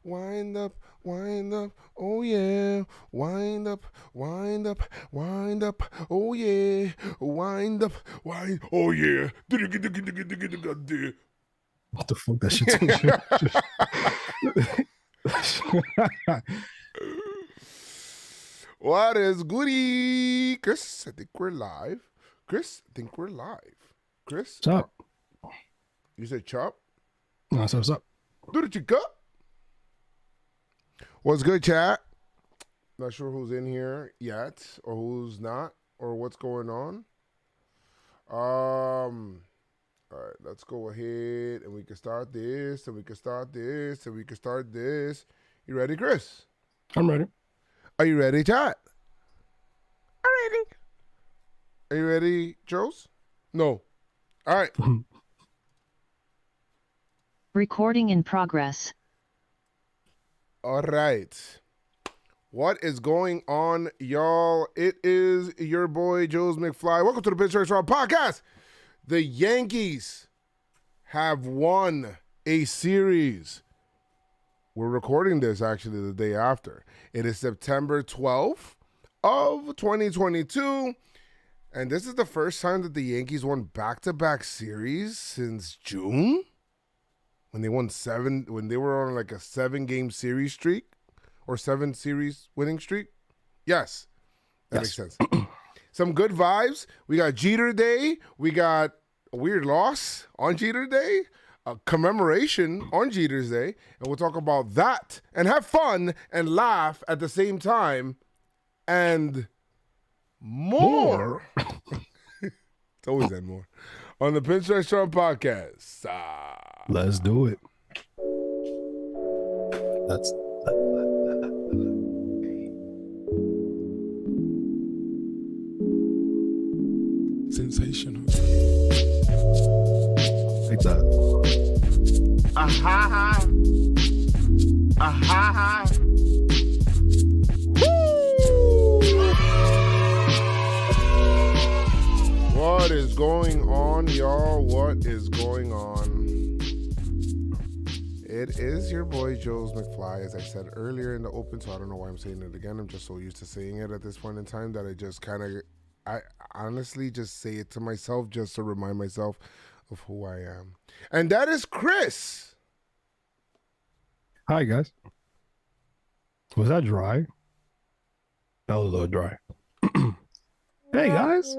wind up, wind up, oh yeah, wind up, wind up, wind up, oh yeah, wind up, wind, oh yeah. What the fuck that shit? What is goody? Chris, I think we're live. Chris, I think we're live. Chris, What's up? You said chop? No, so what's up? Do the chica. What's good, chat? Not sure who's in here yet, or who's not, or what's going on. All right, let's go ahead and we can start this, and we can start this, and we can start this. You ready, Chris? I'm ready. Are you ready, chat? I'm ready. Are you ready, Joes? No. All right. Recording in progress. All right. What is going on, y'all? It is your boy, Joezmcfly. Welcome to the PinstripeStrong podcast. The Yankees have won a series. We're recording this actually the day after. It is September 12th of 2022. And this is the first time that the Yankees won back-to-back series since June. When they won when they were on like a 7-game series streak or 7 series winning streak. Yes, that makes sense. Some good vibes. We got Jeter Day. We got a weird loss on Jeter Day, a commemoration on Jeter's Day, and we'll talk about that and have fun and laugh at the same time and more. It's always that more on the PinstripeStrong podcast. Let's do it. That's sensational. like that. What is going on, y'all? What is going on? It is your boy, Joezmcfly, as I said earlier in the open, so I don't know why I'm saying it again. I'm just so used to saying it at this point in time that I honestly just say it to myself just to remind myself of who I am. And that is Chris. Hi, guys. Was that dry? That was a little dry. Hey, guys.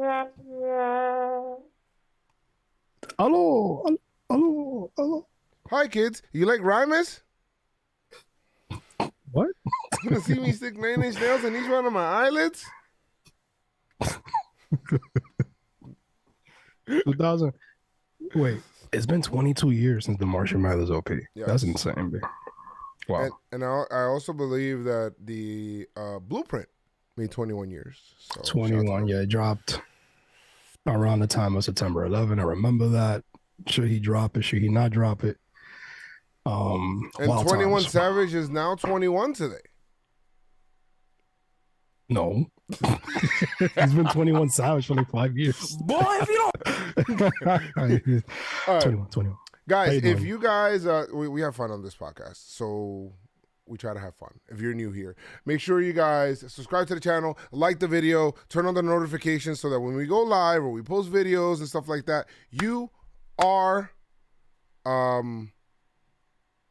Hello. Hello. Hello. Hi, kids. You like rhymes? What? You gonna see me stick 9-inch nails in each one of my eyelids? 2000. Wait, it's been 22 years since the Martian Mathers OP. Yes. That's insane, big. Wow. And I also believe that the Blueprint made 21 years. So 21, yeah, it dropped around the time of September 11. I remember that. Should he drop it? Should he not drop it? And Wild 21 times. Savage is now 21 today. No. He's been 21 Savage for like 5 years. Boy, if you don't. All right. 21. Guys, How you if doing? you guys, we have fun on this podcast, so we try to have fun. If you're new here, make sure you guys subscribe to the channel, like the video, turn on the notifications so that when we go live or we post videos and stuff like that, you are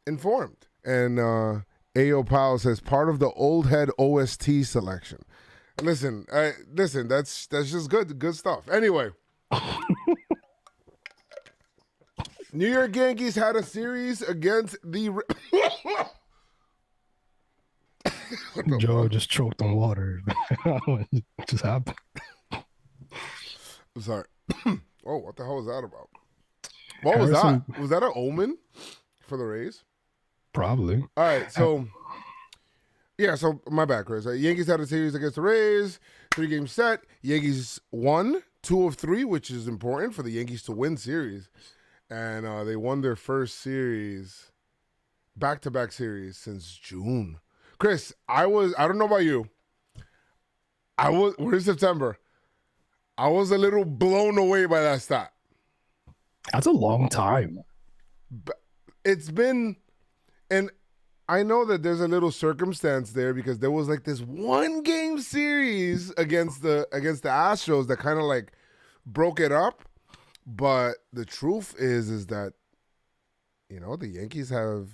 informed. And Ayo Powell says part of the old head OST selection. Listen, that's just good stuff. Anyway. New York Yankees had a series against the... Joe just choked on water. What just happened? I'm sorry. Oh, what the hell was that about? What was that? Was that an omen for the Rays? Probably. All right, so... Yeah, so my bad, Chris. Yankees had a series against the Rays, 3-game set. Yankees won 2 of 3, which is important for the Yankees to win series. And they won their first series, back-to-back series since June. Chris, I don't know about you. We're in September. I was a little blown away by that stat. That's a long time. It's been, and I know that there's a little circumstance there because there was like this 1-game series against the Astros that kind of like broke it up. But the truth is that, you know, the Yankees have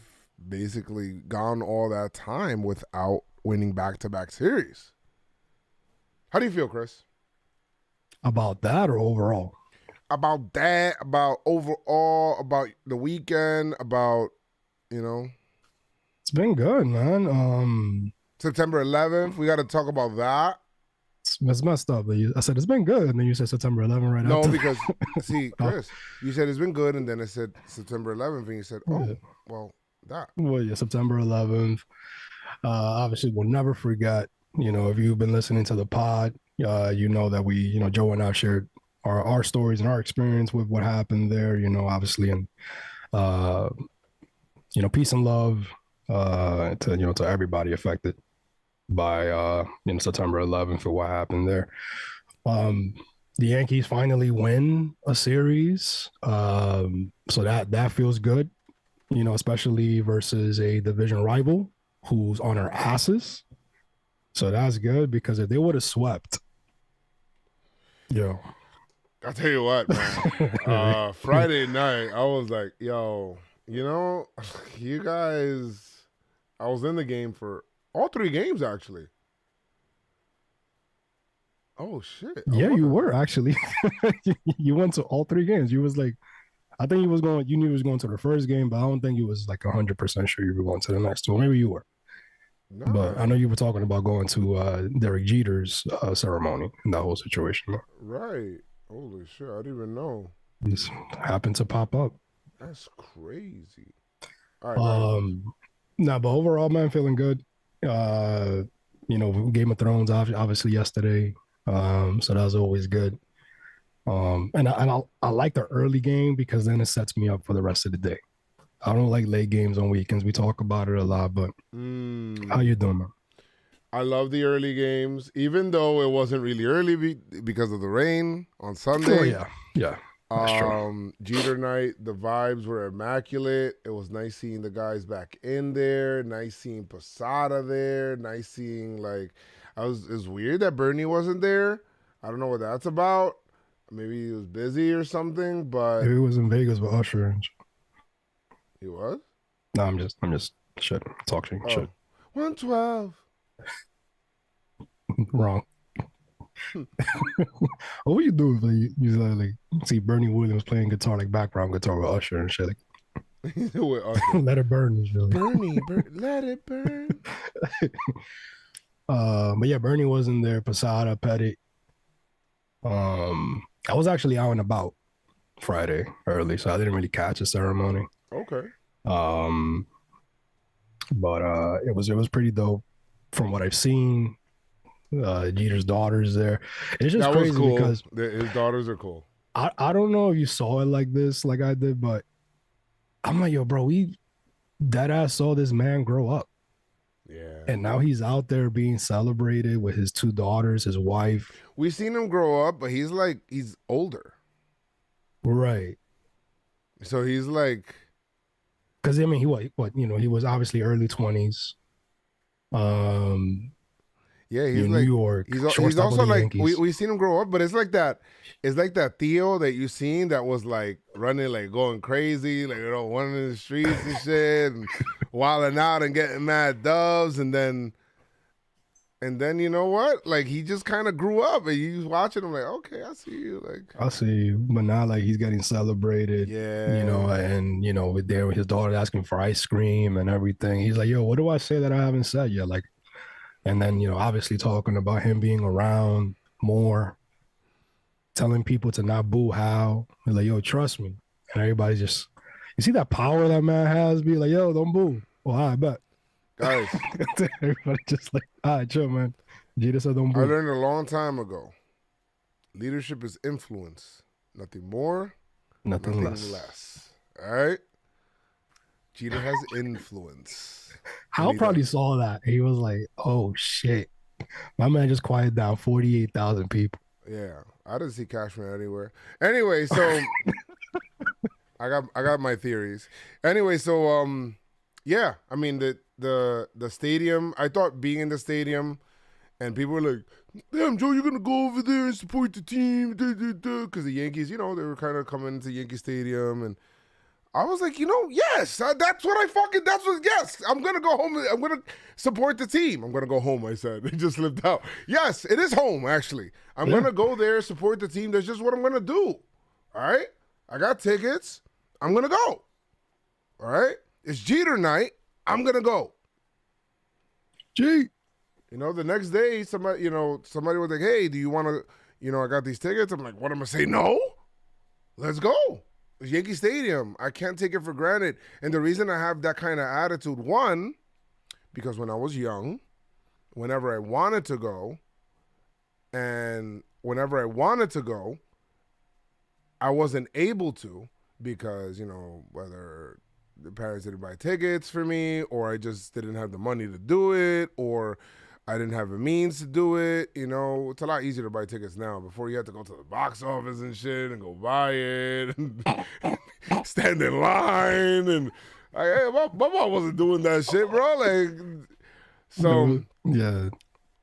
basically gone all that time without winning back-to-back series. How do you feel, Chris? About that or overall? About that, about overall, about the weekend, about, you know. It's been good, man. September 11th, we got to talk about that. It's messed up. But I said it's been good, and then you said September 11th right No, after. because, see, Chris, you said it's been good, and then I said September 11th, and you said, oh, Yeah. well, that. Well, yeah, September 11th. Obviously, we'll never forget. You know, if you've been listening to the pod, you know that we, you know, Joe and I shared our stories and our experience with what happened there. You know, obviously, and you know, peace and love to everybody affected by September 11th for what happened there. The Yankees finally win a series, so that feels good. You know, especially versus a division rival who's on our asses. So that's good because if they would have swept, I'll tell you what, man. Friday night, I was like, yo, you know, you guys, I was in the game for all 3 games, actually. Oh, shit. Yeah, you were actually. You went to all 3 games. You was like, I think you knew he was going to the first game, but I don't think you was like 100% sure you were going to the next two. Maybe you were. No. But I know you were talking about going to Derek Jeter's ceremony in that whole situation. Right. Holy shit, I didn't even know. Just happened to pop up. That's crazy. All right. Nah, but overall, man, feeling good. You know, Game of Thrones obviously yesterday. So that was always good. And I like the early game because then it sets me up for the rest of the day. I don't like late games on weekends. We talk about it a lot, but how you doing, man? I love the early games, even though it wasn't really early because of the rain on Sunday. Oh, yeah. That's true. Jeter night, the vibes were immaculate. It was nice seeing the guys back in there. Nice seeing Posada there. Nice seeing, like, it's weird that Bernie wasn't there. I don't know what that's about. Maybe he was busy or something, but Maybe he was in Vegas with Usher. He was? No, I'm just talking shit. 112. Wrong. What would you do if you like see Bernie Williams playing guitar, like background guitar with Usher and shit? Like, with Usher. Let it burn. Bernie, let it burn. But yeah, Bernie wasn't there. Posada, Pettit. I was actually out and about Friday early, so I didn't really catch the ceremony. Okay. But it was pretty dope from what I've seen. Jeter's daughter's there. It's just crazy cool. because his daughters are cool. I don't know if you saw it like this, like I did, but I'm like, yo, bro, we dead ass saw this man grow up. Yeah. And now he's out there being celebrated with his 2 daughters, his wife. We've seen him grow up, but he's older. Right. So he's like, because I mean, he was obviously early 20s. Yeah, he's in like New York. He's also like we've seen him grow up, but it's like that Theo that you seen that was like running, like going crazy, like, you know, running in the streets and shit, and wilding out and getting mad doves, and then you know what? Like, he just kind of grew up, and you was watching him like, okay, I see you, like, I see you, but now like he's getting celebrated. Yeah. You know, and you know, with his daughter asking for ice cream and everything. He's like, yo, what do I say that I haven't said yet? Like. And then, you know, obviously talking about him being around more, telling people to not boo how. He's like, yo, trust me. And everybody's just, you see that power that man has? Be like, yo, don't boo. Well, I bet. Guys. Everybody just like, all right, chill, man. Jeter said don't boo. I learned a long time ago. Leadership is influence. Nothing more, nothing less. All right? Jeter has influence. Hal probably saw that. He was like, oh, shit. My man just quieted down 48,000 people. Yeah. I didn't see Cashman anywhere. Anyway, so I got my theories. Anyway, so yeah, I mean, the stadium. I thought being in the stadium, and people were like, "Damn, Joe, you're gonna go over there and support the team," because the Yankees, they were kind of coming into Yankee Stadium, and I was like, yes, that's what yes, I'm going to go home. I'm going to support the team. I'm going to go home, I said. It just slipped out. Yes, it is home, actually. I'm going to go there, support the team. That's just what I'm going to do. All right? I got tickets. I'm going to go. All right? It's Jeter night. I'm going to go. Gee. The next day, somebody was like, hey, do you want to, I got these tickets. I'm like, what am I going to say? No? Let's go. Yankee Stadium. I can't take it for granted. And the reason I have that kind of attitude, one, because when I was young, whenever I wanted to go, I wasn't able to because, whether the parents didn't buy tickets for me or I just didn't have the money to do it or I didn't have the means to do it. It's a lot easier to buy tickets now. Before you had to go to the box office and shit and go buy it and stand in line. And my mom wasn't doing that shit, bro.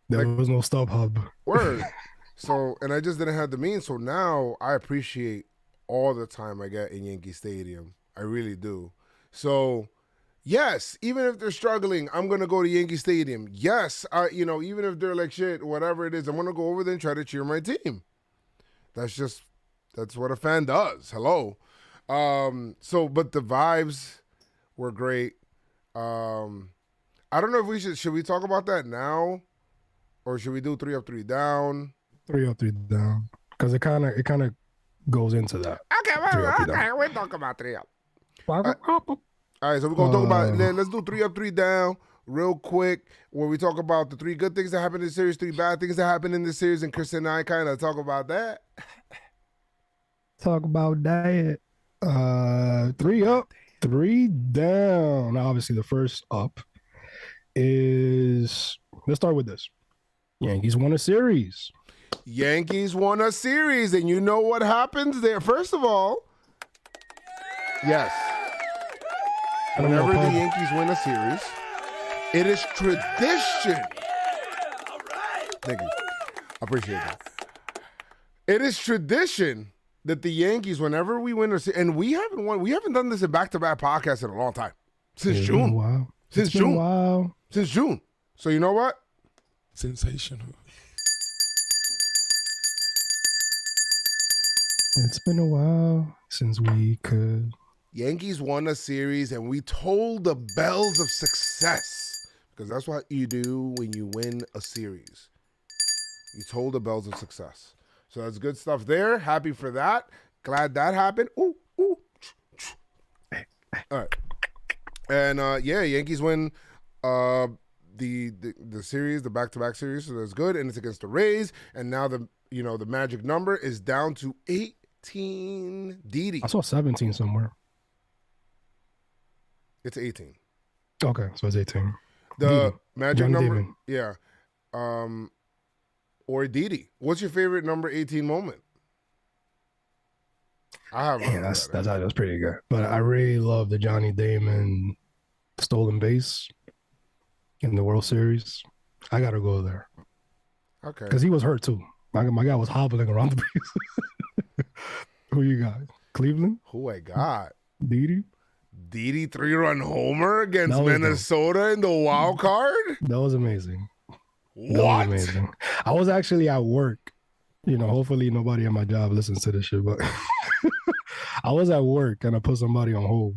There was no StubHub. Word. So, and I just didn't have the means. So now I appreciate all the time I get in Yankee Stadium. I really do. So, yes, even if they're struggling, I'm going to go to Yankee Stadium. Yes, even if they're like shit, whatever it is, I'm going to go over there and try to cheer my team. That's what a fan does. Hello. But the vibes were great. I don't know if should we talk about that now or should we do 3 up, 3 down? 3 up, 3 down. Because it kind of goes into that. Okay, we'll talk about 3 up. All right, so we're going to talk about, let's do 3 up, 3 down real quick, where we talk about the 3 good things that happened in the series, 3 bad things that happened in the series, and Chris and I kind of talk about that. Talk about that. 3 up, 3 down. Now, obviously, the first up is, let's start with this. Yankees won a series. Yankees won a series, and you know what happens there? First of all, yes. Whenever the Yankees win a series, it is tradition. Thank you. I appreciate that. It is tradition that the Yankees, whenever we win a series, and we haven't done this in back-to-back podcasts in a long time. Since June. Wow. Since June. Wow. Since June. So you know what? Sensational. It's been a while since we could. Yankees won a series, and we told the bells of success because that's what you do when you win a series. You told the bells of success. So that's good stuff there. Happy for that. Glad that happened. Ooh, ooh. All right. And Yankees win the series, the back-to-back series. So that's good. And it's against the Rays. And now the magic number is down to 18. Didi. I saw 17 somewhere. It's 18. Okay, so it's 18. The Didi. magic Johnny number, Damon. yeah. Or Didi. What's your favorite number 18 moment? I have. Yeah, that's pretty good. But I really love the Johnny Damon stolen base in the World Series. I gotta go there. Okay. Because he was hurt too. My guy was hobbling around the base. Who you got? Cleveland? Who I got? Didi? Didi 3-run homer against Minnesota in the wild card? That was amazing. What? That was amazing. I was actually at work. Hopefully nobody at my job listens to this shit, but I was at work and I put somebody on hold.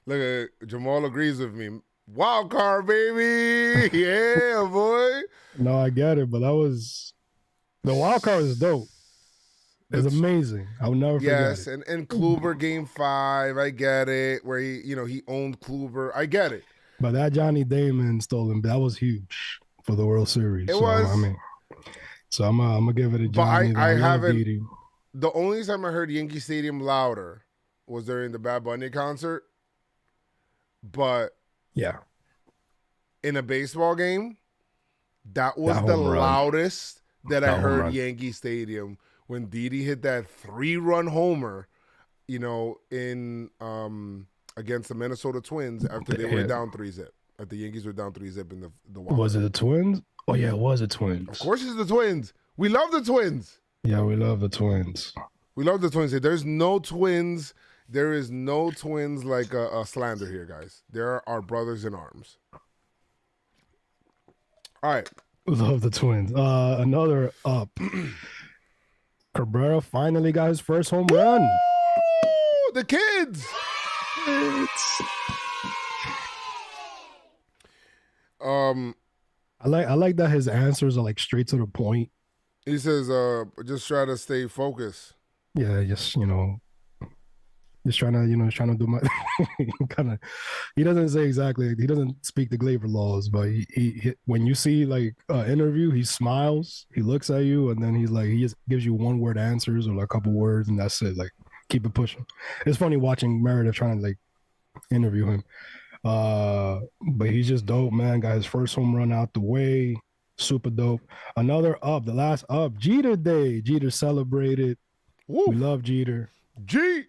Look at Jamal agrees with me. Wild card, baby. Yeah, boy. No, I get it, but the wild card is dope. It's amazing. I'll never forget it. Yes, and Kluber game 5, I get it. Where he owned Kluber. I get it. But that Johnny Damon stolen, that was huge for the World Series. It was. So I'm gonna give it a Johnny. But I haven't. The only time I heard Yankee Stadium louder was during the Bad Bunny concert. But yeah, in a baseball game, that was the loudest that I heard Yankee Stadium when Didi hit that 3-run homer, in against the Minnesota Twins after they were down 3-0. That the Yankees were down 3-0 in the wild. Was it the Twins? Oh yeah, it was the Twins. Of course, it's the Twins. We love the Twins. Yeah, we love the Twins. We love the Twins. There's no twins. There is no twins like a slander here, guys. There are brothers in arms. All right. Love the Twins. Another up. Cabrera finally got his first home run. Woo! The kids. I like that his answers are like straight to the point. He says, just try to stay focused. Yeah, just trying to do my kind of. He doesn't say exactly. He doesn't speak the Glaber laws, but he when you see like interview, he smiles, he looks at you, and then he just gives you one word answers or like a couple words, and that's it. Like keep it pushing. It's funny watching Meredith trying to like interview him. But he's just dope, man. Got his first home run out the way. Super dope. Another up, the last up, Jeter Day. Jeter celebrated. Woo. We love Jeter. G.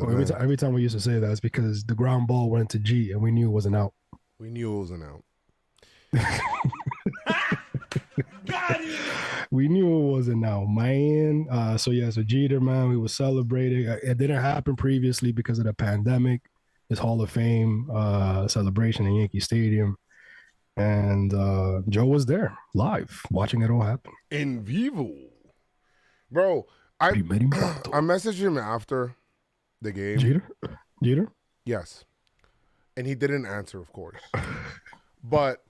Every time we used to say that, it's because the ground ball went to G and we knew it wasn't out. We knew it wasn't out. We knew it wasn't out, man. So Jeter, man, we were celebrating. It didn't happen previously because of the pandemic. His Hall of Fame celebration in Yankee Stadium. And Joe was there live watching it all happen. In vivo. Bro, I messaged him after the game. Jeter? Yes. And he didn't answer, of course. But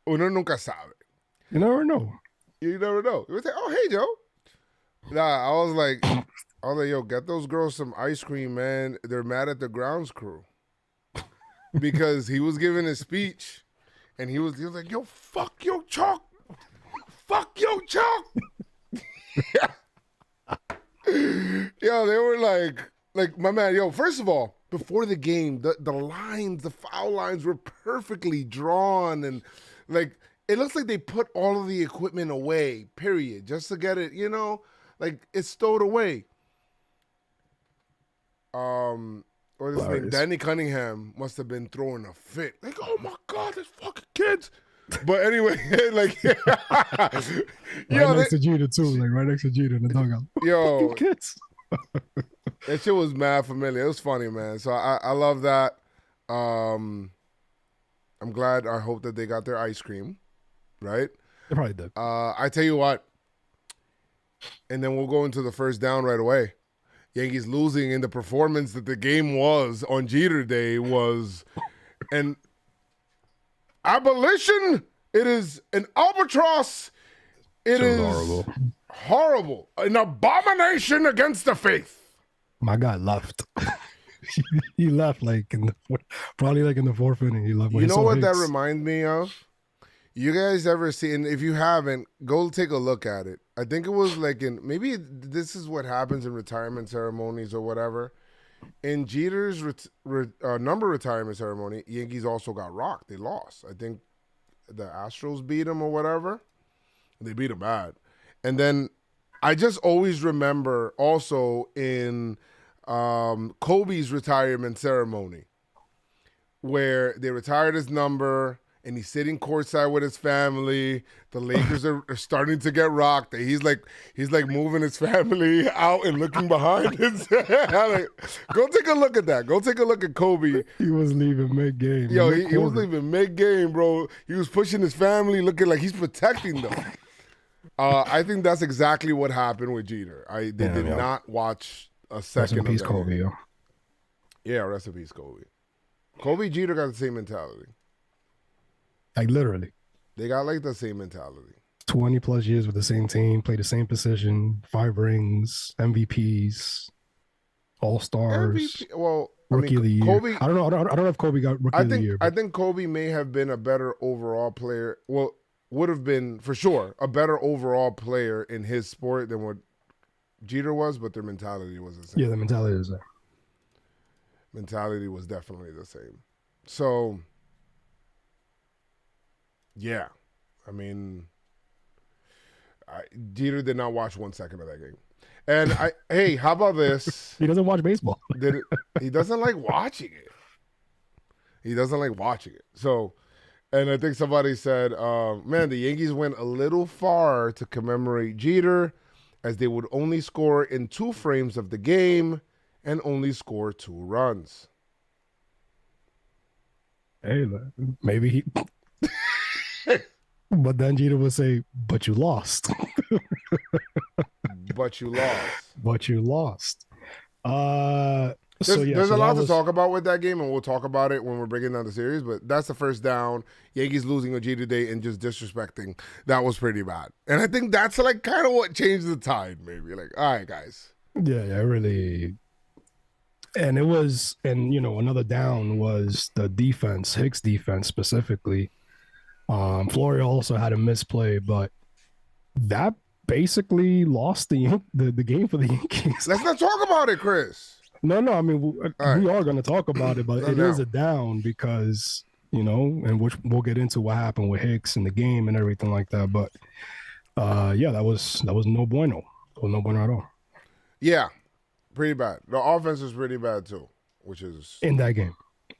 uno nunca sabe. You never know. You never know. You would say, oh, hey, Joe. Nah, I was like, yo, get those girls some ice cream, man. They're mad at the grounds crew. Because he was giving a speech, and he was like, yo, fuck your chalk. Fuck your chalk. Yo, they were like, my man, yo, first of all, before the game, the lines, the foul lines were perfectly drawn, and like, it looks like they put all of the equipment away, period, just to get it, like it's stowed away. What is his name? Danny Cunningham must have been throwing a fit. Like, oh my God, there's fucking kids. But anyway, like, next to Jeter too, like right next to Jeter in the dugout. Yo, kids. That shit was mad familiar. It was funny, man. So I love that. I'm glad. I hope that they got their ice cream, right? They probably did. I tell you what, and then we'll go into the first down right away. Yankees losing in the performance that the game was on Jeter Day was an abolition. It is an albatross. It is horrible. An abomination against the faith. My guy left. He left probably in the fourth inning. He left. You know what that reminds me of? You guys ever see, and if you haven't, go take a look at it. I think it was maybe this is what happens in retirement ceremonies or whatever. In Jeter's number retirement ceremony, Yankees also got rocked. They lost. I think the Astros beat him or whatever. They beat him bad. And then I just always remember also in Kobe's retirement ceremony where they retired his number and he's sitting courtside with his family. The Lakers are starting to get rocked. He's like moving his family out and looking behind his go take a look at that. Go take a look at Kobe. He was leaving mid-game. Yo, he was leaving mid-game, bro. He was pushing his family, looking like he's protecting them. I think that's exactly what happened with Jeter. They did not watch a second of that. Rest in peace, Kobe. Yo. Yeah, rest in peace, Kobe. Kobe, Jeter got the same mentality. Like literally. They got the same mentality. 20 plus years with the same team, played the same position, 5 rings, MVPs, All-Stars. Rookie of the year. Kobe, I don't know if Kobe got Rookie of the year. I think Kobe may have been a better overall player. Well, would have been for sure a better overall player in his sport than what Jeter was, but their mentality was the same. Yeah, the mentality is there. Mentality was definitely the same. So, yeah, I mean, Jeter did not watch 1 second of that game. And hey, how about this? He doesn't watch baseball. He doesn't like watching it. He doesn't like watching it. So, and I think somebody said, man, the Yankees went a little far to commemorate Jeter, as they would only score in 2 frames of the game and only score 2 runs. Hey, maybe he. But then Jeter would say, "But you lost." But you lost. But you lost. There's a lot to talk about with that game, and we'll talk about it when we're breaking down the series. But that's the first down. Yankees losing a Jeter Day and just disrespecting. That was pretty bad. And I think that's like kind of what changed the tide, maybe. Like, all right, guys. Yeah, really. And it was, and another down was the defense, Hicks defense specifically. Florio also had a misplay, but that basically lost the game for the Yankees. Let's not talk about it, Chris. No. I mean, we are going to talk about it, but it is a down because and which we'll get into what happened with Hicks in the game and everything like that. But yeah, that was no bueno. It was no bueno at all. Yeah, pretty bad. The offense is pretty bad too, which is in that game.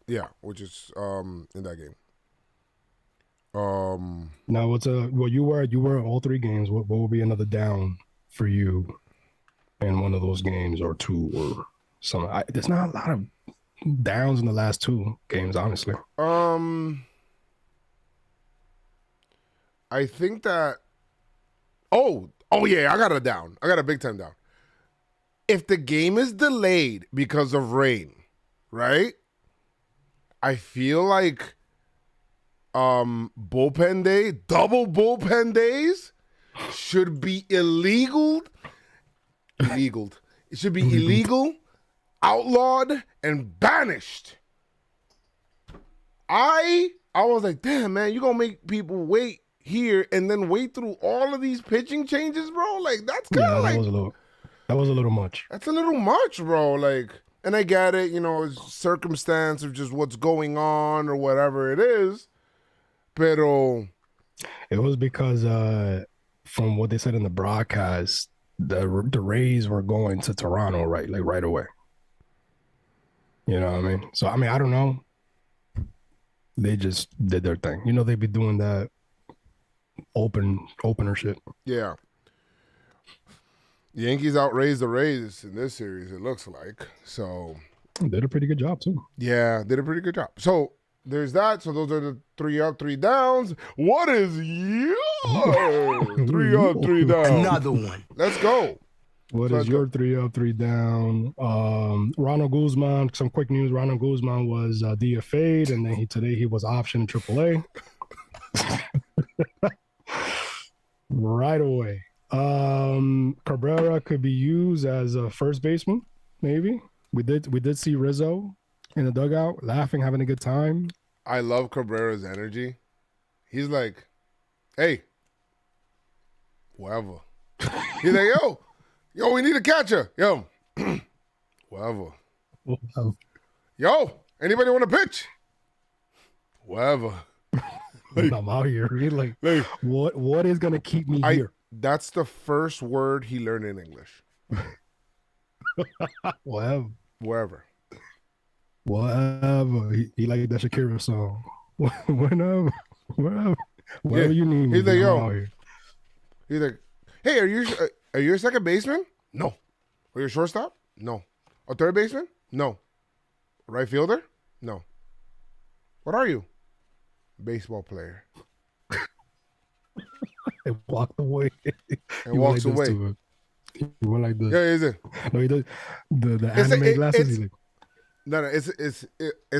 Yeah, which is in that game. Now you were all 3 games. What will be another down for you in one of those games or 2 or something? There's not a lot of downs in the last 2 games, honestly. I think that. Oh yeah, I got a down. I got a big time down. If the game is delayed because of rain, right? I feel like bullpen day, double bullpen days should be illegal. It should be illegal, outlawed, and banished. I was like, damn, man, you gonna make people wait here and then wait through all of these pitching changes, bro? Like, that's kind of that was a little much. That's a little much, bro. Like, and I get it, it's circumstance of just what's going on or whatever it is. Pero it was because from what they said in the broadcast, the Rays were going to Toronto right away. You know what I mean? So I don't know. They just did their thing. They be doing that opener shit. Yeah. The Yankees outraised the Rays in this series, it looks like. So did a pretty good job too. Yeah, did a pretty good job. So there's that. So those are the 3 up, 3 downs. What is your 3 up, 3 down? Another one. Let's go. What is your 3 up, 3 down? Ronald Guzman, some quick news. Ronald Guzman was DFA'd, and then today he was optioned in AAA. Right away. Cabrera could be used as a first baseman, maybe. We did see Rizzo in the dugout, laughing, having a good time. I love Cabrera's energy. He's like, hey, whatever. He's like, yo, we need a catcher. Yo, whatever. Yo, anybody want to pitch? Whatever. Like, I'm out here. Like, what is gonna keep me here? That's the first word he learned in English. Wherever. He liked that Shakira song. Wherever you need me. He's like, yo. He's like, hey, are you a second baseman? No. Are you a shortstop? No. A third baseman? No. Right fielder? No. What are you? Baseball player. And walked away. And walks away. He went like this. Yeah, is it? No, he does the anime glasses. No, it's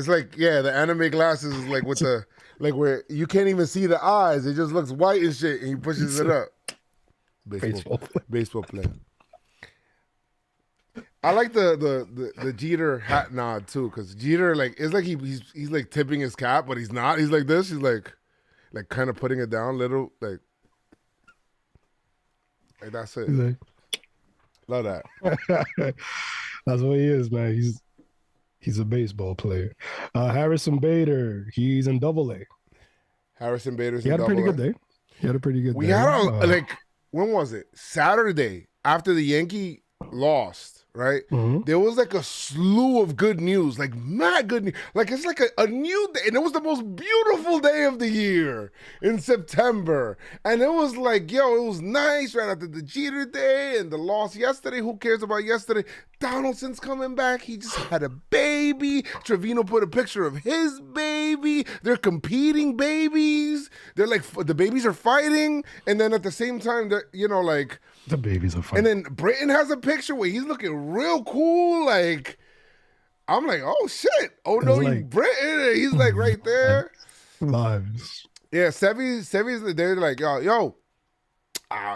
like, yeah, the anime glasses is like with the where you can't even see the eyes. It just looks white and shit, and he pushes it up. Baseball player. I like the Jeter hat nod too, because Jeter it's like he's like tipping his cap, but he's not. He's like this. He's like kind of putting it down, little like that's it. Like, love that. That's what he is, man. He's a baseball player. Harrison Bader, he's in Double-A. Harrison Bader's he in had a Double-A. pretty good day. We had when was it? Saturday after the Yankee lost, right? Mhm. There was like a slew of good news, like mad good news. Like it's like a new day, and it was the most beautiful day of the year in September. And it was like, yo, it was nice right after the Jeter day and the loss yesterday. Who cares about yesterday? Donaldson's coming back. He just had a baby. Trevino put a picture of his baby. They're competing babies. They're like, the babies are fighting. And then at the same time, they're, like, The babies are fun. and then Britton has a picture where he's looking real cool. Like, I'm like, oh shit. Oh no, It's you like- Britton. He's like right there. Lives. Yeah, Sevy's they're like, yo,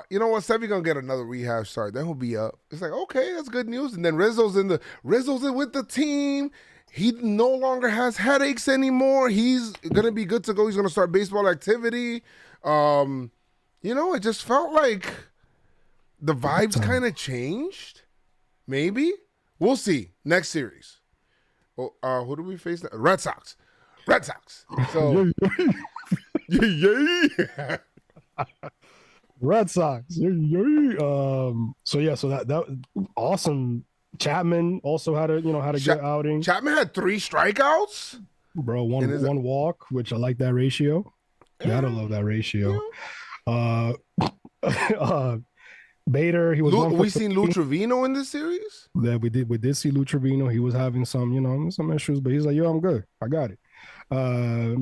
you know what? Sevy gonna get another rehab start. Then he'll be up. It's like, okay, that's good news. And then Rizzo's in with the team. He no longer has headaches anymore. He's gonna be good to go. He's gonna start baseball activity. It just felt like the vibes kind of changed. Maybe. We'll see. Next series. Oh, who do we face? Red Sox. So, yeah. Red Sox. So that awesome. Chapman also had a good outing. Chapman had 3 strikeouts. Bro, one walk, which I like that ratio. Gotta love that ratio. Bader, he was. We seen Lou Trevino in this series. Yeah, we did see Lou Trevino. He was having some issues, but he's like, yo, I'm good. I got it.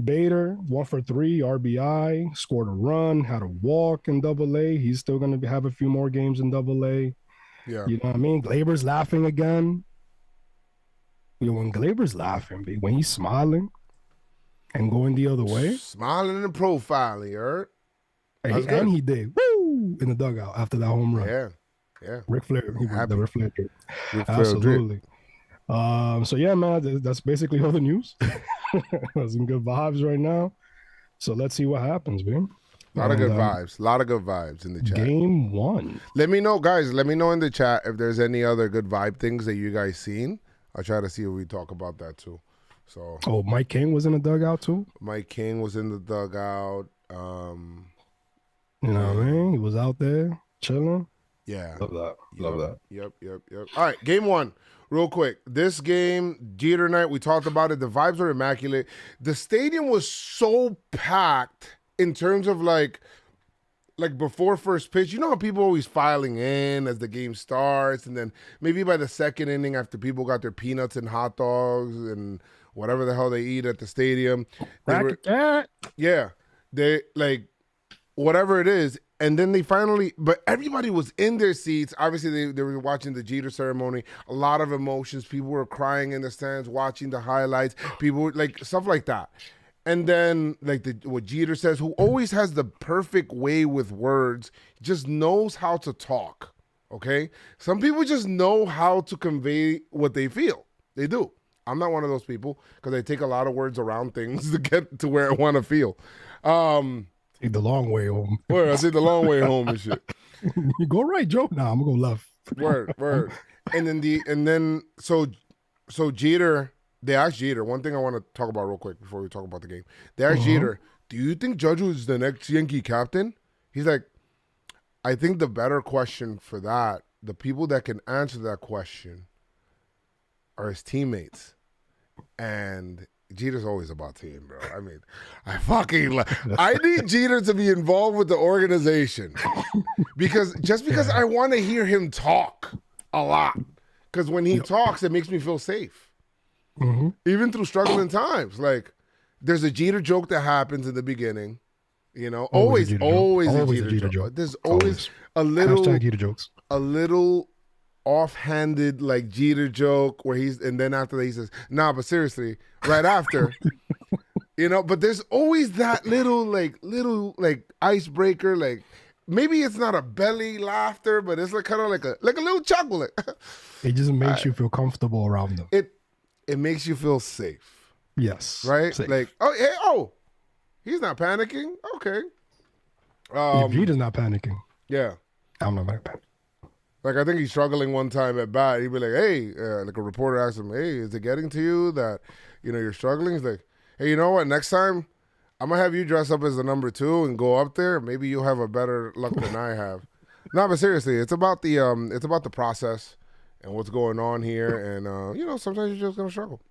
Bader, 1 for 3, RBI, scored a run, had a walk in Double-A. He's still gonna have a few more games in Double-A. Yeah. You know what I mean? Glaber's laughing again. When Glaber's laughing, when he's smiling and going the other way. Smiling and profiling, you heard? And he did woo in the dugout after that home run. Yeah. Ric Flair, the Ric Flair trip. Ric Flair Absolutely. So yeah, man, that's basically all the news. Some good vibes right now. So let's see what happens, man. A lot of good vibes in the chat. Game 1. Let me know, guys. Let me know in the chat if there's any other good vibe things that you guys seen. I'll try to see if we talk about that too. So. Oh, Mike King was in the dugout too. Mike King was in the dugout. You know what I mean? He was out there chilling. Yeah. Love that. Love that. Yep. All right, game 1. Real quick. This game, Jeter night, we talked about it. The vibes were immaculate. The stadium was so packed in terms of like before first pitch. You know how people always filing in as the game starts, and then maybe by the second inning after people got their peanuts and hot dogs and whatever the hell they eat at the stadium. They like whatever it is. And then but everybody was in their seats. Obviously, they were watching the Jeter ceremony. A lot of emotions. People were crying in the stands, watching the highlights. People like stuff like that. And then what Jeter says, who always has the perfect way with words, just knows how to talk. Okay, some people just know how to convey what they feel. They do. I'm not one of those people because I take a lot of words around things to get to where I want to feel. Take the long way home. Word, I take the long way home and shit. You go right, Joe. Nah, I'm gonna go left. Word. And then so Jeter, they asked Jeter. One thing I want to talk about real quick before we talk about the game. They asked Jeter, "Do you think Judge is the next Yankee captain?" He's like, "I think the better question for that, the people that can answer that question, are his teammates." And Jeter's always about team, bro. I mean, I need Jeter to be involved with the organization because I want to hear him talk a lot. Because when he talks, it makes me feel safe, even through struggling times. Like, there's a Jeter joke that happens in the beginning, always a Jeter joke. There's always a little Jeter jokes, a little offhanded like Jeter joke where and then after that he says, "Nah, but seriously," right after, but there's always that little icebreaker, like maybe it's not a belly laughter, but it's like kind of like a little chuckle. It just makes you feel comfortable around them. It makes you feel safe. Yes. Right? Safe. Like, he's not panicking. Okay. If Jeter's not panicking. Yeah. I'm not panicking. Like, I think he's struggling one time at bat. He'd be like, hey, like a reporter asked him, hey, is it getting to you that, you're struggling? He's like, hey, you know what? Next time, I'm going to have you dress up as the number 2 and go up there. Maybe you'll have a better luck than I have. No, but seriously, it's about the process and what's going on here, and sometimes you're just gonna struggle.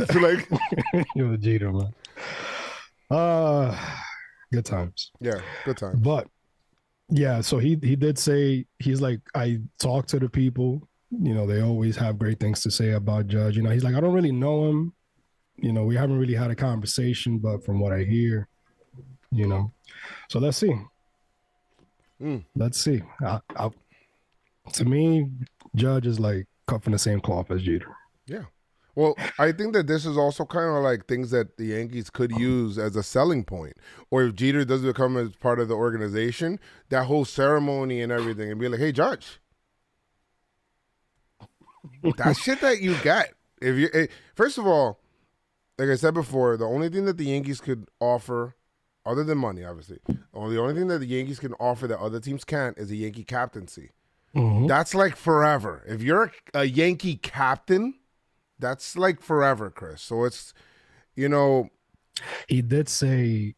So like, You're a Jeter, man. Good times. yeah, good times. But yeah, so he did say, he's like, I talk to the people, they always have great things to say about Judge. He's like, I don't really know him. We haven't really had a conversation, but from what I hear, so let's see. Let's see. To me, Judge is like cut from the same cloth as Jeter. Yeah. Well, I think that this is also kind of like things that the Yankees could use as a selling point. Or if Jeter does become as part of the organization, that whole ceremony and everything, and be like, hey, Judge, that shit that you get. First of all, like I said before, the only thing that the Yankees could offer, other than money, obviously, the only thing that the Yankees can offer that other teams can't is a Yankee captaincy. Mm-hmm. That's like forever. If you're a Yankee captain, that's like forever, Chris. So it's, He did say,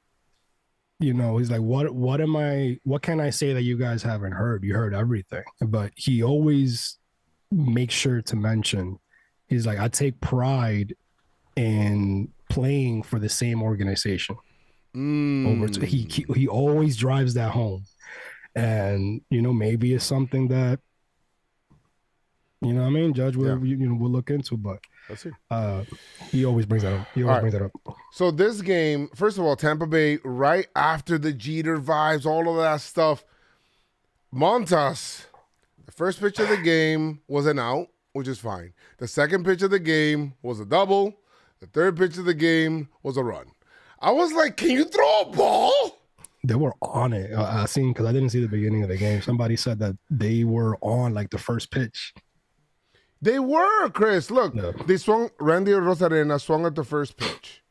he's like, what can I say that you guys haven't heard? You heard everything. But he always makes sure to mention, he's like, I take pride in playing for the same organization. He always drives that home. And, maybe it's something that, Judge will we'll look into, but let's see. He always brings that up. Brings that up. So this game, first of all, Tampa Bay, right after the Jeter vibes, all of that stuff. Montas, the first pitch of the game was an out, which is fine. The second pitch of the game was a double. The third pitch of the game was a run. I was like, can you throw a ball? They were on it. I seen, because I didn't see the beginning of the game. Somebody said that they were on like the first pitch. They were, Chris. Look, They swung. Randy Rosarena swung at the first pitch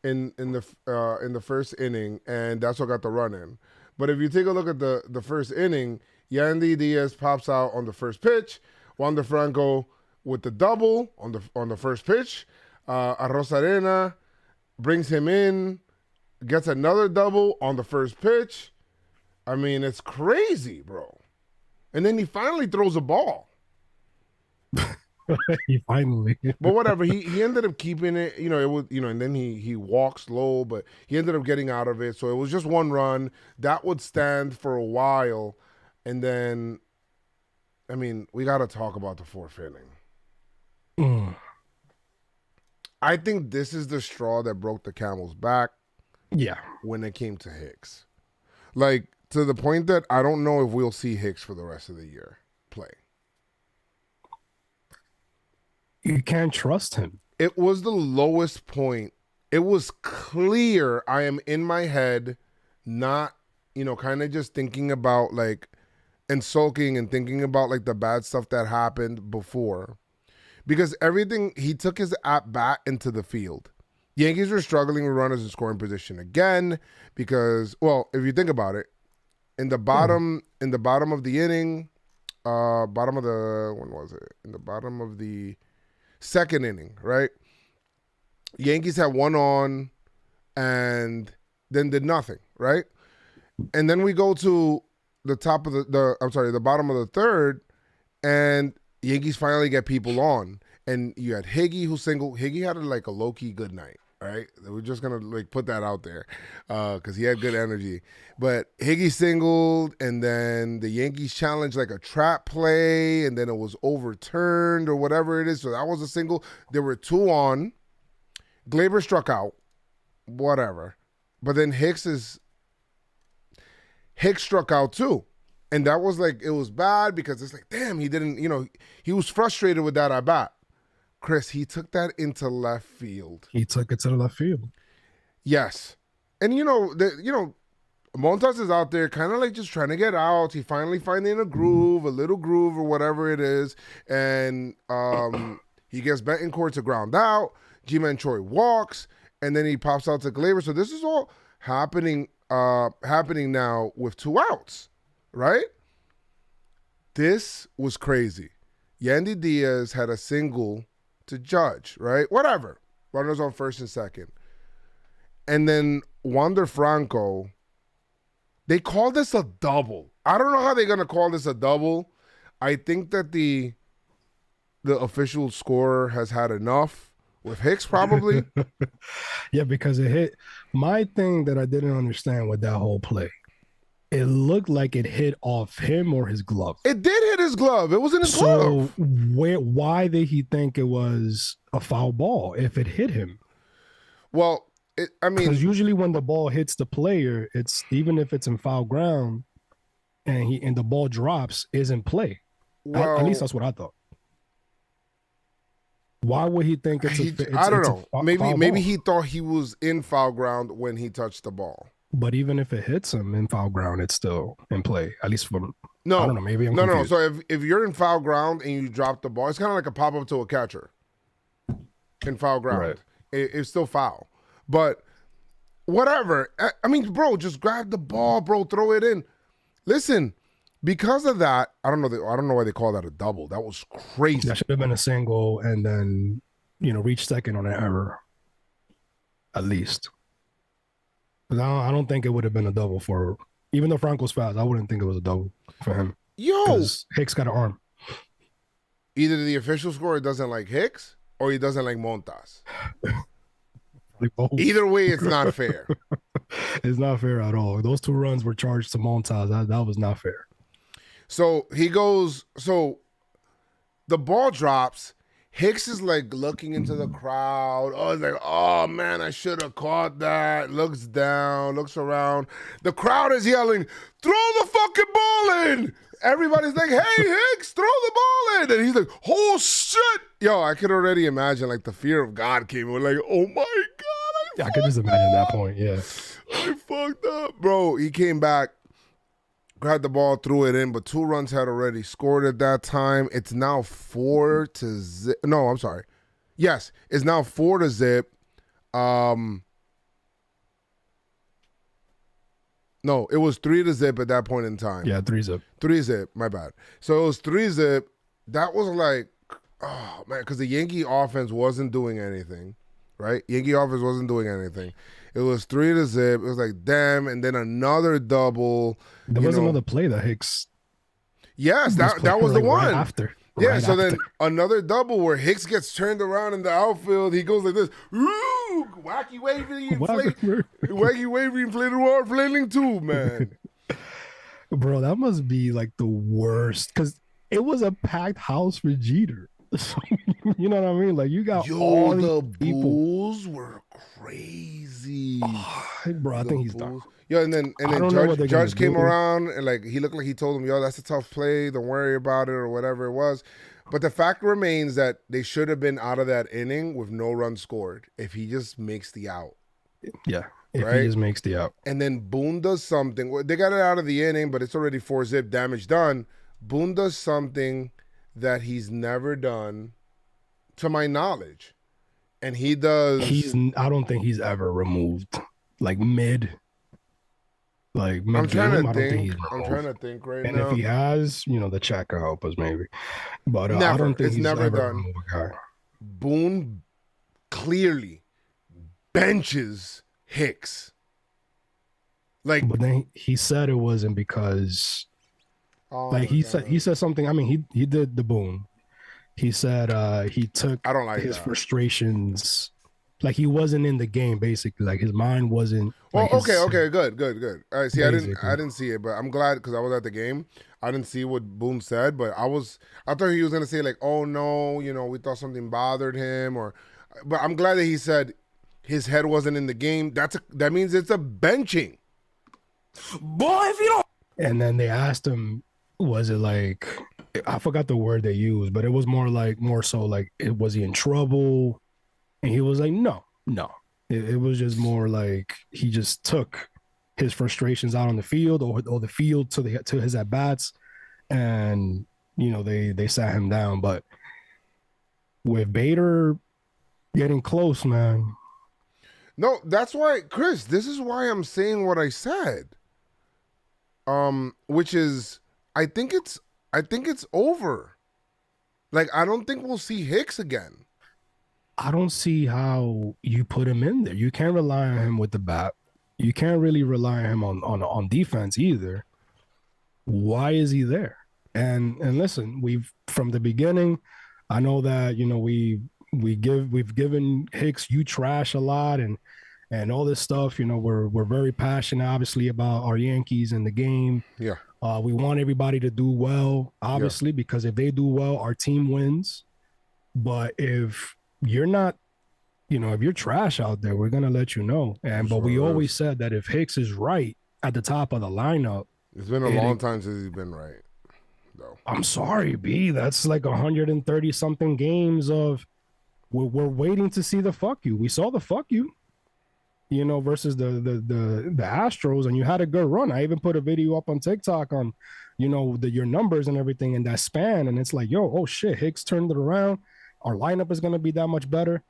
in the first inning, and that's what got the run in. But if you take a look at the first inning, Yandy Diaz pops out on the first pitch. Wander Franco with the double on the first pitch. Rosarena brings him in, gets another double on the first pitch. I mean, it's crazy, bro. And then he finally throws a ball. He finally. But whatever, he ended up keeping it. It was and then he walked slow, but he ended up getting out of it. So it was just one run that would stand for a while, and then, I mean, we got to talk about the fourth inning. I think this is the straw that broke the camel's back. Yeah, when it came to Hicks, like to the point that I don't know if we'll see Hicks for the rest of the year play. You can't trust him. It was the lowest point. It was clear I am in my head, not, kind of just thinking about like, and sulking and thinking about like the bad stuff that happened before. Because everything, he took his at-bat into the field. Yankees were struggling with runners in scoring position again because, well, if you think about it, in the bottom of the inning, when was it? In the bottom of the second inning, right? Yankees had one on and then did nothing, right? And then we go to the top of the bottom of the third, and Yankees finally get people on. And you had Higgy who singled. Higgy had like a low-key good night, right? We're just going to like put that out there because he had good energy. But Higgy singled, and then the Yankees challenged like a trap play, and then it was overturned or whatever it is. So that was a single. There were two on. Glaber struck out, whatever. But then Hicks struck out too. And that was like, it was bad because it's like, damn, he didn't, he was frustrated with that at bat. Chris, he took that into left field. He took it to the left field. Yes. And, Montas is out there kind of like just trying to get out. He finally finding a groove, a little groove or whatever it is. And he gets Betancourt to ground out. G-Man Choi walks. And then he pops out to Glaber. So this is all happening now with two outs, right? This was crazy. Yandy Diaz had a single to Judge, right? Whatever. Runners on first and second. And then Wander Franco, they called this a double. I don't know how they're gonna call this a double. I think that the official scorer has had enough with Hicks, probably. Yeah, because it hit. My thing that I didn't understand with that whole play, it looked like it hit off him or his glove. It did hit his glove. It was in his So glove. why did he think it was a foul ball if it hit him? Well, I mean, Because usually when the ball hits the player, it's even if it's in foul ground and the ball drops, is in play. well, At least that's what I thought. Why would he think it's I don't it's know. foul Maybe ball? he thought he was in foul ground when he touched the ball. But even if it hits him in foul ground, it's still in play. At least from No, I don't know. Maybe I'm no. confused. So if you're in foul ground and you drop the ball, it's kind of like a pop up to a catcher in foul ground. Right. It's still foul, but whatever. I mean, bro, just grab the ball, bro. Throw it in. Listen, because of that, I don't know. I don't know why they call that a double. That was crazy. That should have been a single, and then reach second on an error, at least. I don't think it would have been a double for, even though Franco's fast, I wouldn't think it was a double for him. Yo, Because Hicks got an arm. either the official scorer doesn't like Hicks or he doesn't like Montas. Like both. Either way, it's not fair. It's not fair at all. Those 2 runs were charged to Montas. That was not fair. So he goes, so the ball drops. Hicks is like looking into the crowd. Oh, he's like, oh man, I should have caught that. Looks down, looks around. The crowd is yelling, throw the fucking ball in. Everybody's like, hey, Hicks, throw the ball in. And he's like, oh shit. Yo, I could already imagine like the fear of God came. We're like, oh my God. I could just imagine that point. Yeah. I fucked up. Bro, he came back, grabbed the ball, threw it in, but 2 runs had already scored at that time. It's now 4-0. No, I'm sorry. Yes, it's now 4-0. No, it was 3-0 at that point in time. Yeah, 3-0. 3-0, my bad. So it was 3-0. That was like, oh man, because the Yankee offense wasn't doing anything, right? Yankee offense wasn't doing anything. It was 3-0. It was like, damn, and then another double. There was another play that Hicks. Yes, that was the one. Right after. Yeah, Right so after. then another double where Hicks gets turned around in the outfield. He goes like this, ooh, wacky wavy, wacky wavy, inflated water, flailing too, man. Bro, that must be like the worst because it was a packed house for Jeter. So, you know what I mean? Like you got all the these people. Bulls were crazy. Bro, I think he's done. Yo, and then Judge came around and like he looked like he told him, yo, that's a tough play. Don't worry about it or whatever it was. But the fact remains that they should have been out of that inning with no runs scored if he just makes the out. Yeah, if right? he just makes the out. And then Boone does something. Well, they got it out of the inning, but it's already 4-0 damage done. Boone does something that he's never done, to my knowledge. And he does. I don't think he's ever removed like mid. Like I'm trying to think. right now. And if he has, the check will help us maybe. But never. I don't think it's he's never ever done. removed a guy. Boone clearly benches Hicks. Like, but then he said it wasn't because, he said something. I mean, he did the Boone. He said he took I don't like his that. frustrations. Like he wasn't in the game, basically. Like his mind wasn't. Well, like okay, good. All right, see, Basically. I didn't see it, but I'm glad because I was at the game. I didn't see what Boone said, but I thought he was gonna say like, oh no, we thought something bothered him, but I'm glad that he said his head wasn't in the game. That means it's a benching. Boy, if you don't. And then they asked him, was it like, I forgot the word they used, but it was more so like, was he in trouble? And he was like, no. It was just more like he just took his frustrations out on the field or the field to his at bats, and they sat him down. But with Bader getting close, man. No, that's why, Chris. This is why I'm saying what I said. Which is, I think it's over. Like, I don't think we'll see Hicks again. I don't see how you put him in there. You can't rely on him with the bat. You can't really rely on him on defense either. Why is he there? And listen, we've from the beginning, I know that we've given Hicks you trash a lot and all this stuff. We're very passionate, obviously, about our Yankees and the game. Yeah. We want everybody to do well, obviously, Yeah. because if they do well, our team wins. But if you're not, if you're trash out there, we're gonna let you know. But we always said that if Hicks is right at the top of the lineup, it's been a long time since he's been right, though. I'm sorry, B. That's like 130 something games of we're waiting to see the fuck you. We saw the fuck you, versus the Astros, and you had a good run. I even put a video up on TikTok on, your numbers and everything in that span, and it's like, oh shit, Hicks turned it around. Our lineup is gonna be that much better,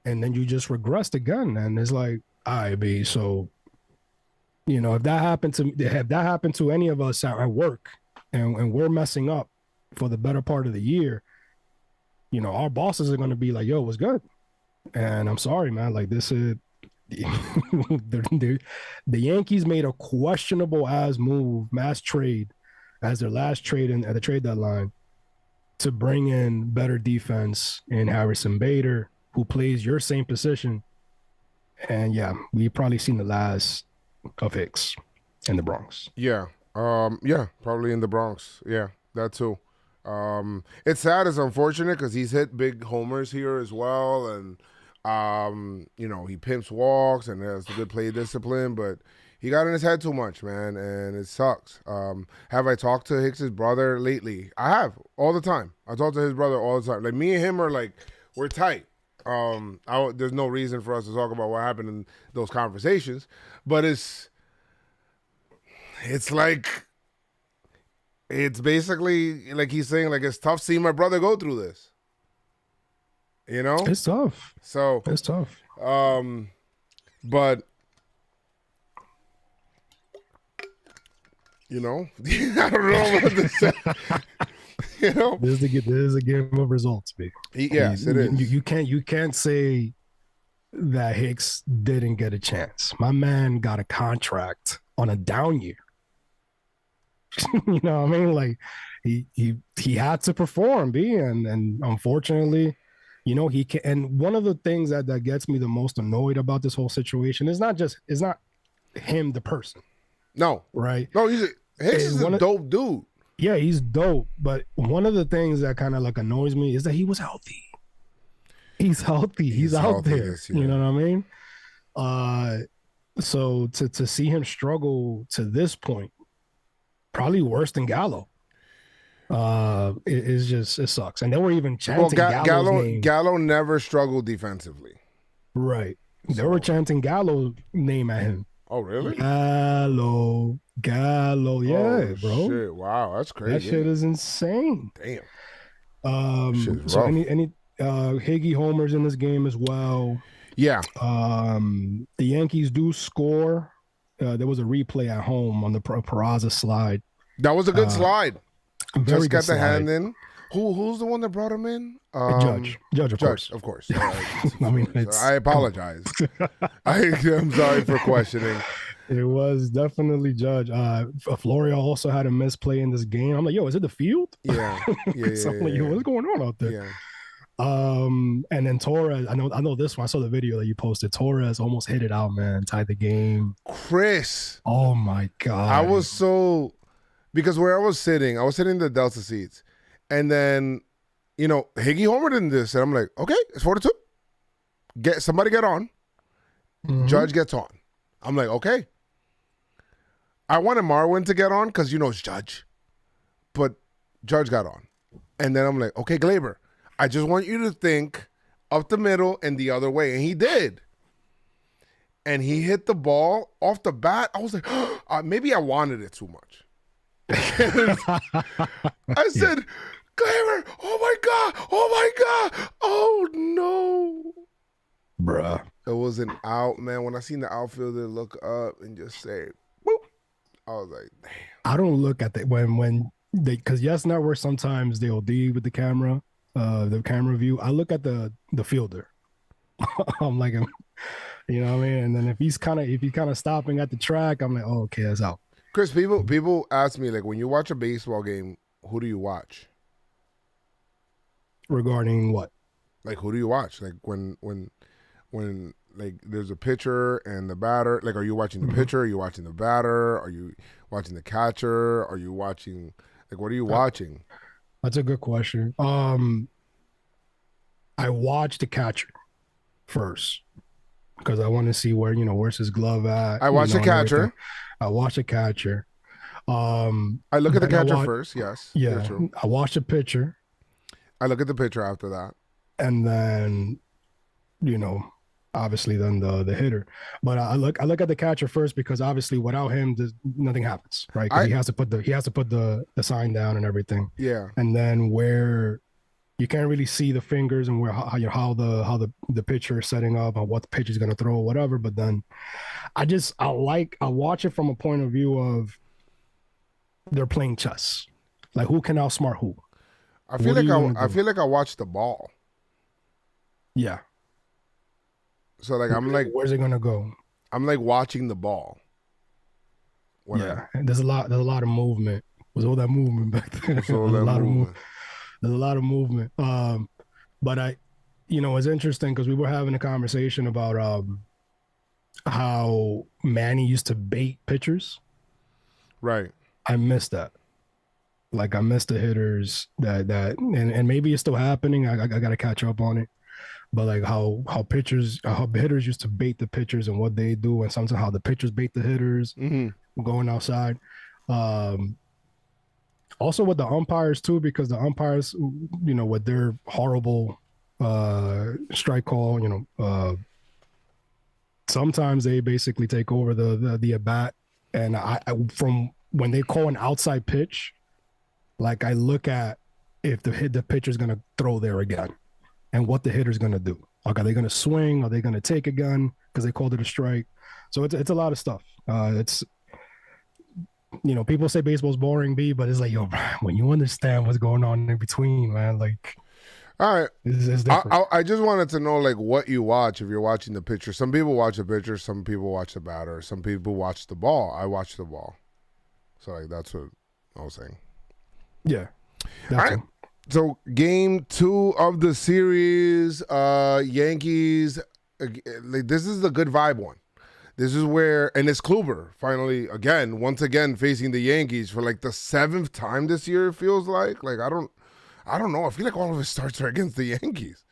and then you just regressed again, and it's like, all right, B. So, if that happened to any of us at work, and we're messing up for the better part of the year, our bosses are going to be like, yo, what's good? And I'm sorry, man. Like, this is the Yankees made a questionable ass move, mass trade, as their last trade at the trade deadline to bring in better defense in Harrison Bader, who plays your same position. And yeah, we've probably seen the last of Hicks in the Bronx. Yeah. Yeah, probably in the Bronx. Yeah, that too. It's sad, it's unfortunate because he's hit big homers here as well, and he pimps walks and has good play discipline, but he got in his head too much, man, and it sucks. Have I talked to Hicks's brother lately? I have, all the time. I talk to his brother all the time. Like, me and him are like, we're tight. There's no reason for us to talk about what happened in those conversations, but it's like, it's basically like he's saying, like, it's tough seeing my brother go through this. It's tough. So it's tough. But I don't know what to say. This is a game of results, baby. Yes, it is. You can't say that Hicks didn't get a chance. My man got a contract on a down year. You know what I mean? Like, he had to perform, B, and unfortunately, he can. And one of the things that gets me the most annoyed about this whole situation is not him, the person. No, right? No, Hicks is a dope dude. Yeah, he's dope. But one of the things that kind of like annoys me is that he was healthy. He's healthy. He's out there. You know what I mean? So to see him struggle to this point, probably worse than Gallo. It sucks. And they were even chanting Gallo's name. Gallo never struggled defensively. Right. They were chanting Gallo's name at him. Oh, really? Gallo. Yeah, bro. Shit. Wow, that's crazy. That shit is insane. Damn. So any Higgy homers in this game as well. Yeah. The Yankees do score. There was a replay at home on the Peraza slide. That was a good slide. Just got the hand in. Who's the one that brought him in? Judge, of course. I mean, I apologize. I'm sorry for questioning. It was definitely Judge. Florio also had a misplay in this game. I'm like, yo, is it the field? Yeah. I'm like, yo, what's going on out there? Yeah. And then Torres, I know this one. I saw the video that you posted. Torres almost hit it out, man. Tied the game. Chris. Oh my God. I was because where I was sitting in the Delta seats. And then, Higgy homered in this. And I'm like, okay, it's 4-2. Somebody get on. Mm-hmm. Judge gets on. I'm like, okay. I wanted Marwin to get on because, it's Judge. But Judge got on. And then I'm like, okay, Glaber, I just want you to think up the middle and the other way. And he did. And he hit the ball off the bat. I was like, maybe I wanted it too much. I said, Glaber, oh my God. Oh, no. Bruh. It was an out, man. When I seen the outfielder look up and just say, boop, I was like, damn. I don't look at that when they, because Yes Network sometimes they'll OD with the camera view. I look at the fielder. I'm like, you know what I mean? And then if he's kind of stopping at the track, I'm like, oh, okay, that's out. Chris, people ask me, like, when you watch a baseball game, who do you watch? Regarding what? Like, who do you watch? Like, when like there's a pitcher and the batter. Like, are you watching the pitcher? Are you watching the batter? Are you watching the catcher? Are you watching, like, what are you watching? That's a good question. I watch the catcher first because I want to see where's his glove at. I watch the and catcher. everything. I watch the catcher. I look at the then catcher first. Yes, you're Yeah, true. I watch the pitcher, I look at the pitcher after that. and then obviously then the hitter. But I look at the catcher first because obviously without him, nothing happens, right? Because he has to put the sign down and everything. Yeah. And then where you can't really see the fingers and where how the pitcher is setting up and what the pitcher is going to throw or whatever. But then I watch it from a point of view of they're playing chess, like who can outsmart who. I feel like I watch the ball. Yeah. So like I'm like, where's it gonna go? I'm like watching the ball. And there's a lot of movement. Was all that movement back there? There's a lot of movement. There's a lot of movement. But it's interesting because we were having a conversation about how Manny used to bait pitchers. Right. I miss that. Like I miss the hitters that and maybe it's still happening. I got to catch up on it. But like how hitters used to bait the pitchers and what they do, and sometimes how the pitchers bait the hitters going outside. Also with the umpires too, because the umpires, with their horrible strike call, sometimes they basically take over the at bat. And I from when they call an outside pitch, like I look at if the pitcher's gonna throw there again. And what the hitter's going to do. Like, are they going to swing? Are they going to take a gun because they called it a strike? So it's a lot of stuff. It's, people say baseball's boring, but it's like, yo, when you understand what's going on in between, man, like, all right. it's different. I just wanted to know, like, what you watch if you're watching the pitcher. Some people watch the pitcher. Some people watch the batter. Some people watch the ball. I watch the ball. So, like, that's what I was saying. Yeah. All right. So game 2 of the series, Yankees. Like, this is the good vibe one. This is where, and it's Kluber finally once again facing the Yankees for like the 7th time this year. It feels like I don't know. I feel like all of his starts are against the Yankees.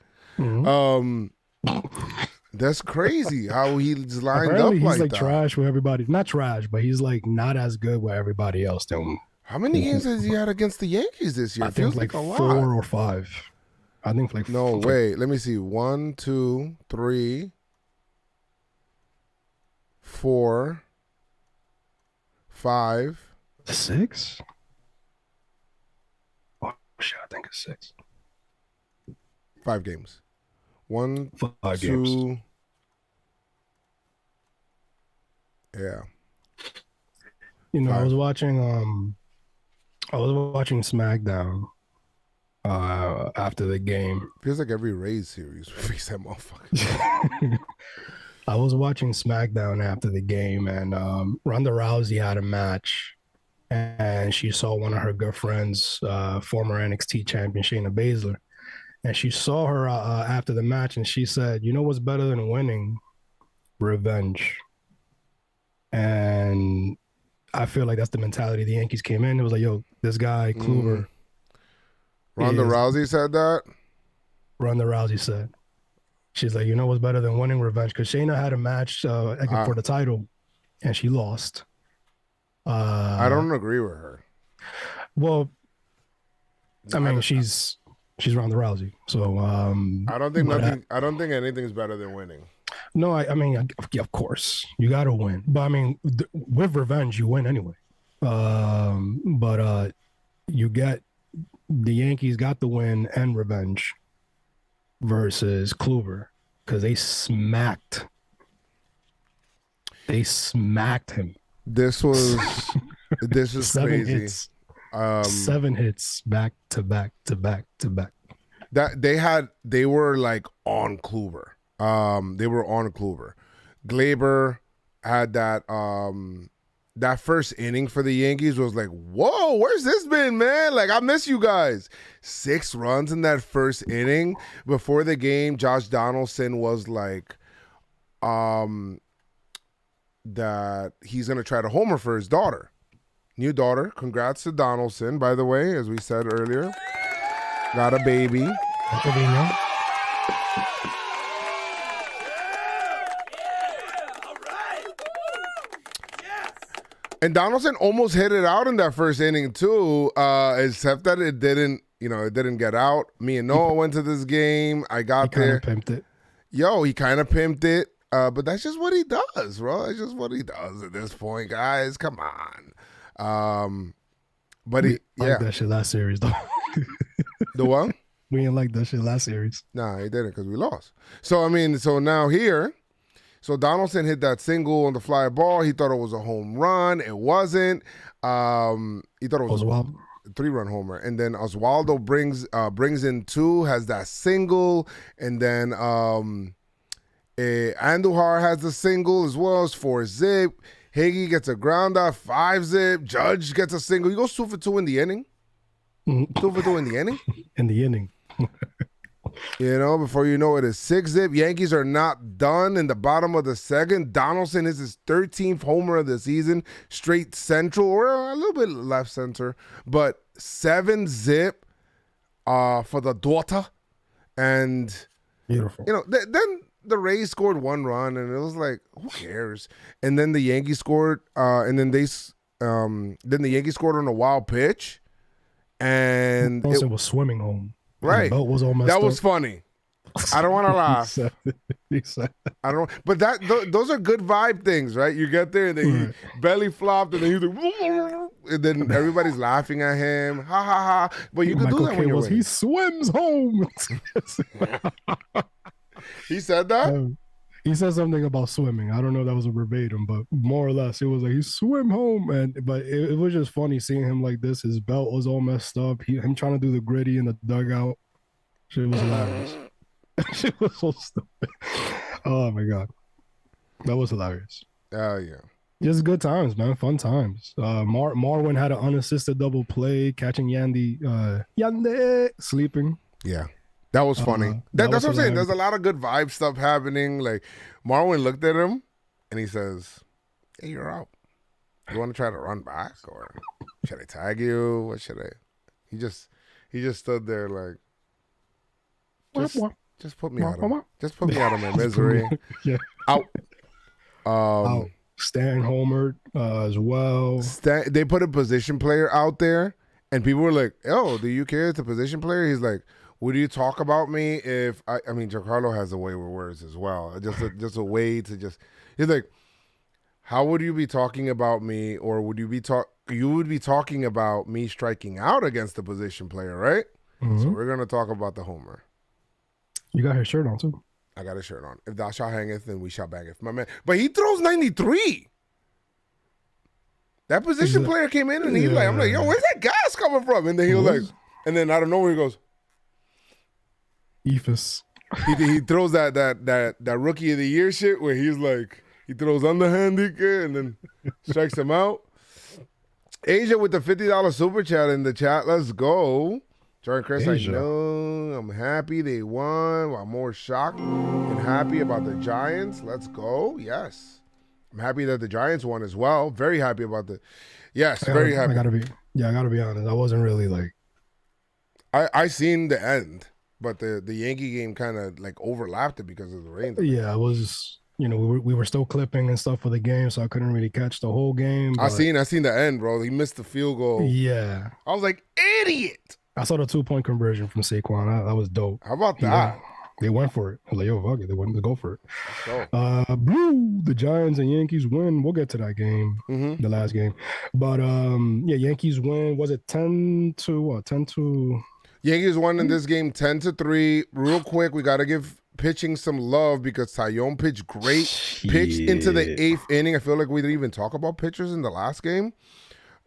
That's crazy how he's lined Apparently up he's like like that. Trash with everybody. Not trash, but he's like not as good with everybody else. How many games has he had against the Yankees this year? I think like a lot. 4 or 5. I think like no, wait. Let me see. 1, 2, 3, 4, 5, 6. Oh shit! I think it's 6. 5 games. 1, 5 2. games. Yeah. 5. I was watching SmackDown after the game. Feels like every Rays series we face that motherfucker. I was watching SmackDown after the game, and Ronda Rousey had a match, and she saw one of her good friends, former NXT champion Shayna Baszler, and she saw her after the match, and she said, "You know what's better than winning? Revenge." And I feel like that's the mentality the Yankees came in. It was like, yo, this guy, Kluber. Ronda Rousey said that? Ronda Rousey said. She's like, you know what's better than winning? Revenge. Because Shayna had a match for the title, and she lost. I don't agree with her. Well, I mean, she's Ronda Rousey. So I don't think anything's better than winning. No, I mean, of course, you got to win. But I mean, with revenge, you win anyway. But you get the Yankees got the win and revenge versus Kluber because they smacked him. This is 7 crazy. hits. 7 hits back to back to back to back. That they were like on Kluber. They were on Kluber. Glaber had that that first inning for the Yankees was like, whoa, where's this been, man? Like, I miss you guys. 6 runs in that first inning. Before the game, Josh Donaldson was like, that he's going to try to homer for his daughter. New daughter. Congrats to Donaldson, by the way, as we said earlier. Got a baby. And Donaldson almost hit it out in that first inning too, except that it didn't, it didn't get out. Me and Noah went to this game. I got there. Pimped it. Yo, he kind of pimped it. But that's just what he does, bro. That's just what he does at this point, guys. Come on. But he like that shit last series though. The what? We didn't like that shit last series. Nah, he didn't because we lost. So now here, so Donaldson hit that single on the fly ball. He thought it was a home run. It wasn't. He thought it was Oswaldo. a 3-run homer. And then Oswaldo brings in 2, has that single, and then Andujar has the single as well as 4-zip. Higgy gets a ground out, 5-zip. Judge gets a single. He goes 2 for 2 in the inning. 2 for 2 in the inning. In the inning. Before you know it, it's 6-zip. Yankees are not done in the bottom of the second. Donaldson is his 13th homer of the season, straight central or a little bit left center, but 7-zip for the daughter. And beautiful. Then the Rays scored 1 run, and it was like, who cares? And then the Yankees scored, and then the Yankees scored on a wild pitch, and it was swimming home. Right, belt was all messed that was up. funny. I don't want to laugh. I don't. But those are good vibe things, right? You get there, and then he belly flopped, and then he's like, and then everybody's laughing at him, ha ha ha. But you can do that when you're winning. He swims home. He said that? He said something about swimming. I don't know if that was a verbatim, but more or less it was like he swim home. But it was just funny seeing him like this. His belt was all messed up. Him trying to do the gritty in the dugout. Shit was hilarious. Shit was so stupid. Oh my God. That was hilarious. Oh yeah. Just good times, man. Fun times. Marwin had an unassisted double play, catching Yandy sleeping. Yeah. That was funny. That's what I'm saying. There's a lot of good vibe stuff happening. Like, Marwin looked at him, and he says, hey, you're out. You want to try to run back, or should I tag you? What should I? He just stood there like, just put me out of my misery. Yeah. Out. Out. Stan homered as well. They put a position player out there, and people were like, oh, do you care? It's a position player. He's like, would you talk about me if I mean, Giancarlo has a way with words as well. Just a way to just. He's like, how would you be talking about me, or would you be talking about me striking out against the position player, right? Mm-hmm. So we're gonna talk about the homer. You got his shirt on too. I got his shirt on. If thou shalt hangeth, then we shall bangeth, my man. But he throws 93. That position player came in, and he's like, I'm like, yo, where's that gas coming from? And then he was like, and then out of nowhere he goes, Ephus. He throws that rookie of the year shit where he's like, he throws underhanded and then strikes him out. Asia with the $50 super chat in the chat. Let's go. Jordan Chris, Asia. I know. I'm happy they won. I'm more shocked and happy about the Giants. Let's go. Yes. I'm happy that the Giants won as well. Very happy about very happy. I gotta be honest. I wasn't really like. I seen the end. But the Yankee game kind of like overlapped it because of the rain. Yeah, it was, we were still clipping and stuff for the game, so I couldn't really catch the whole game. I seen the end, bro. He missed the field goal. Yeah. I was like, idiot. I saw the 2-point conversion from Saquon. That was dope. How about that? They went for it. I was like, yo, fuck it. They went to go for it. Blue, the Giants and Yankees win. We'll get to that game, the last game. But, Yankees win. Was it 10 to what? 10 to... Yankees won in this game 10-3. Real quick, we got to give pitching some love because Taillon pitched great. Pitched into the 8th inning. I feel like we didn't even talk about pitchers in the last game.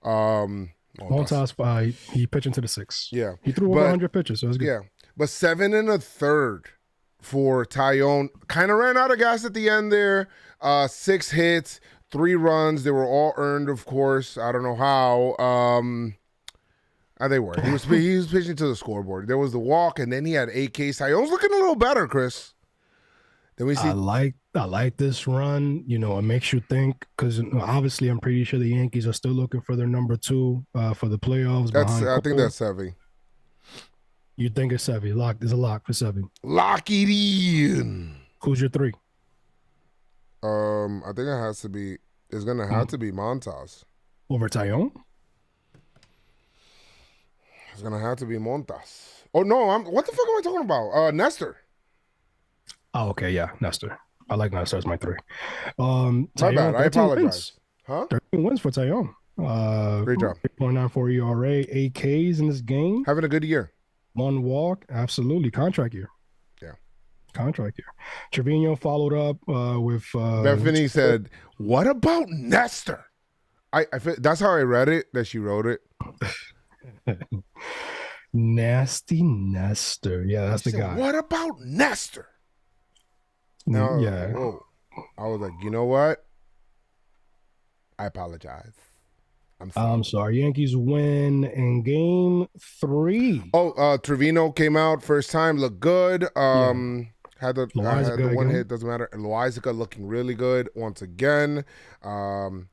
Montas, he pitched into the 6th. Yeah. He threw over 100 pitches, so it was good. Yeah. But 7 1/3 for Taillon. Kind of ran out of gas at the end there. 6 hits, 3 runs. They were all earned, of course. I don't know how. They were. He was pitching to the scoreboard. There was the walk, and then he had 8 Ks. I was looking a little better, Chris. Then we see. I like this run. You know, it makes you think because obviously I'm pretty sure the Yankees are still looking for their number 2 for the playoffs. I think that's Sevy. You think it's Sevy? There's a lock for Sevy. Lock it in. Who's your 3? I think it has to be. It's gonna have to be Montas. Over Taillon? It's gonna have to be Montas. Oh no! What the fuck am I talking about? Nestor. Oh, okay, yeah, Nestor. I like Nestor as my 3. My bad. I apologize. Wins. Huh? 13 wins for Taillon. Great job. 3.94 ERA, 8 Ks in this game. Having a good year. 1 walk, absolutely. Contract year. Yeah. Contract year. Trevino followed up with. Bethany said, "What about Nestor?" I feel, that's how I read it. That she wrote it. Nasty Nestor. Yeah, that's She the said, guy. What about Nestor? No, Yeah. Whoa. I was like, you know what? I apologize. I'm sorry. Yankees win in game 3. Oh, Trevino came out first time, looked good. Had the one hit, doesn't matter. And Loizica looking really good once again. So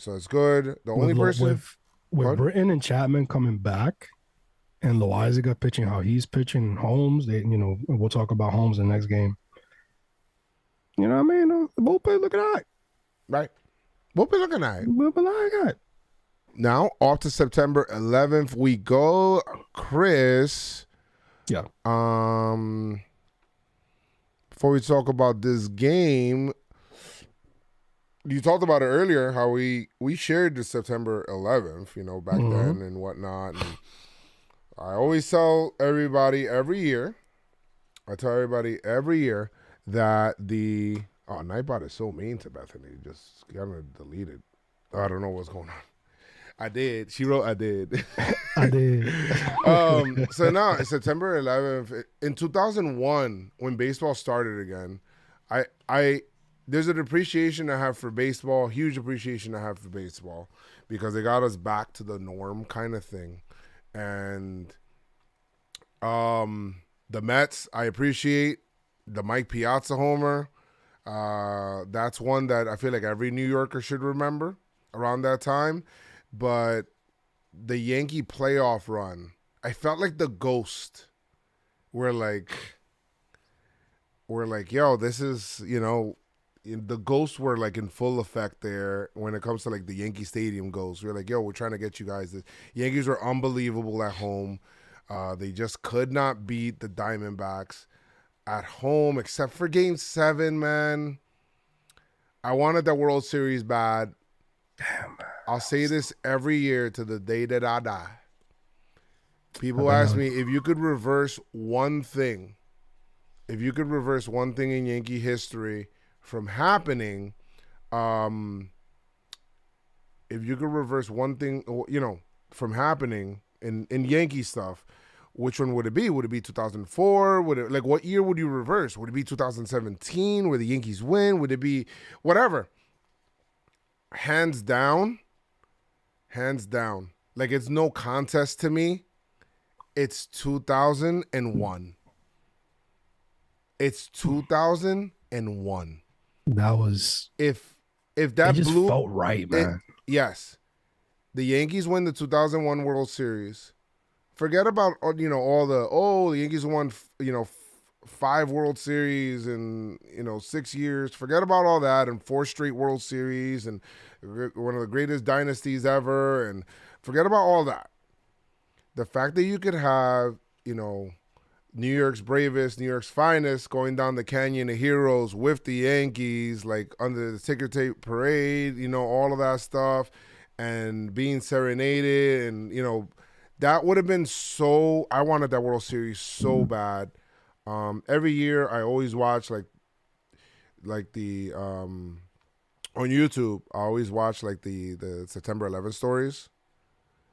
it's good. The only person with Britton and Chapman coming back, and Loizica pitching how he's pitching, Holmes. We'll talk about Holmes in the next game. You know what I mean? The bullpen looking all right. Right. Bullpen looking all right. Bullpen all right. Now, off to September 11th we go. Chris. Yeah. Before we talk about this game, you talked about it earlier, how we shared the September 11th, back then and whatnot. And I always tell everybody every year, that the Nightbot is so mean to Bethany. Just kind of deleted. I don't know what's going on. I did. She wrote, I did. I did. So now, September 11th, in 2001, when baseball started again, there's an appreciation I have for baseball, huge appreciation I have for baseball, because it got us back to the norm kind of thing. And the Mets, I appreciate the Mike Piazza homer. That's one that I feel like every New Yorker should remember around that time. But the Yankee playoff run, I felt like the ghost. We're like, yo, this is, the ghosts were like in full effect there when it comes to like the Yankee Stadium ghosts. We're like, yo, we're trying to get you guys this. Yankees were unbelievable at home. They just could not beat the Diamondbacks at home, except for Game 7, man. I wanted that World Series bad. Damn, man. I'll say this every year to the day that I die. People ask me if you could reverse one thing. If you could reverse one thing in Yankee history from happening, if you could reverse one thing, from happening in Yankee stuff, which one would it be? Would it be 2004? What year would you reverse? Would it be 2017 where the Yankees win? Would it be whatever? Hands down. Like, it's no contest to me. It's 2001. It's 2001. That was if that it just felt right, man. Yes. The Yankees win the 2001 World Series. Forget about all the Yankees won 5 World Series in 6 years. Forget about all that and 4 straight World Series and one of the greatest dynasties ever, and forget about all that. The fact that you could have, New York's bravest, New York's finest going down the Canyon of Heroes with the Yankees, like under the ticker tape parade, all of that stuff, and being serenaded, and, that would have been so, I wanted that World Series so bad. Every year I always watch like the, on YouTube, I always watch like the September 11th stories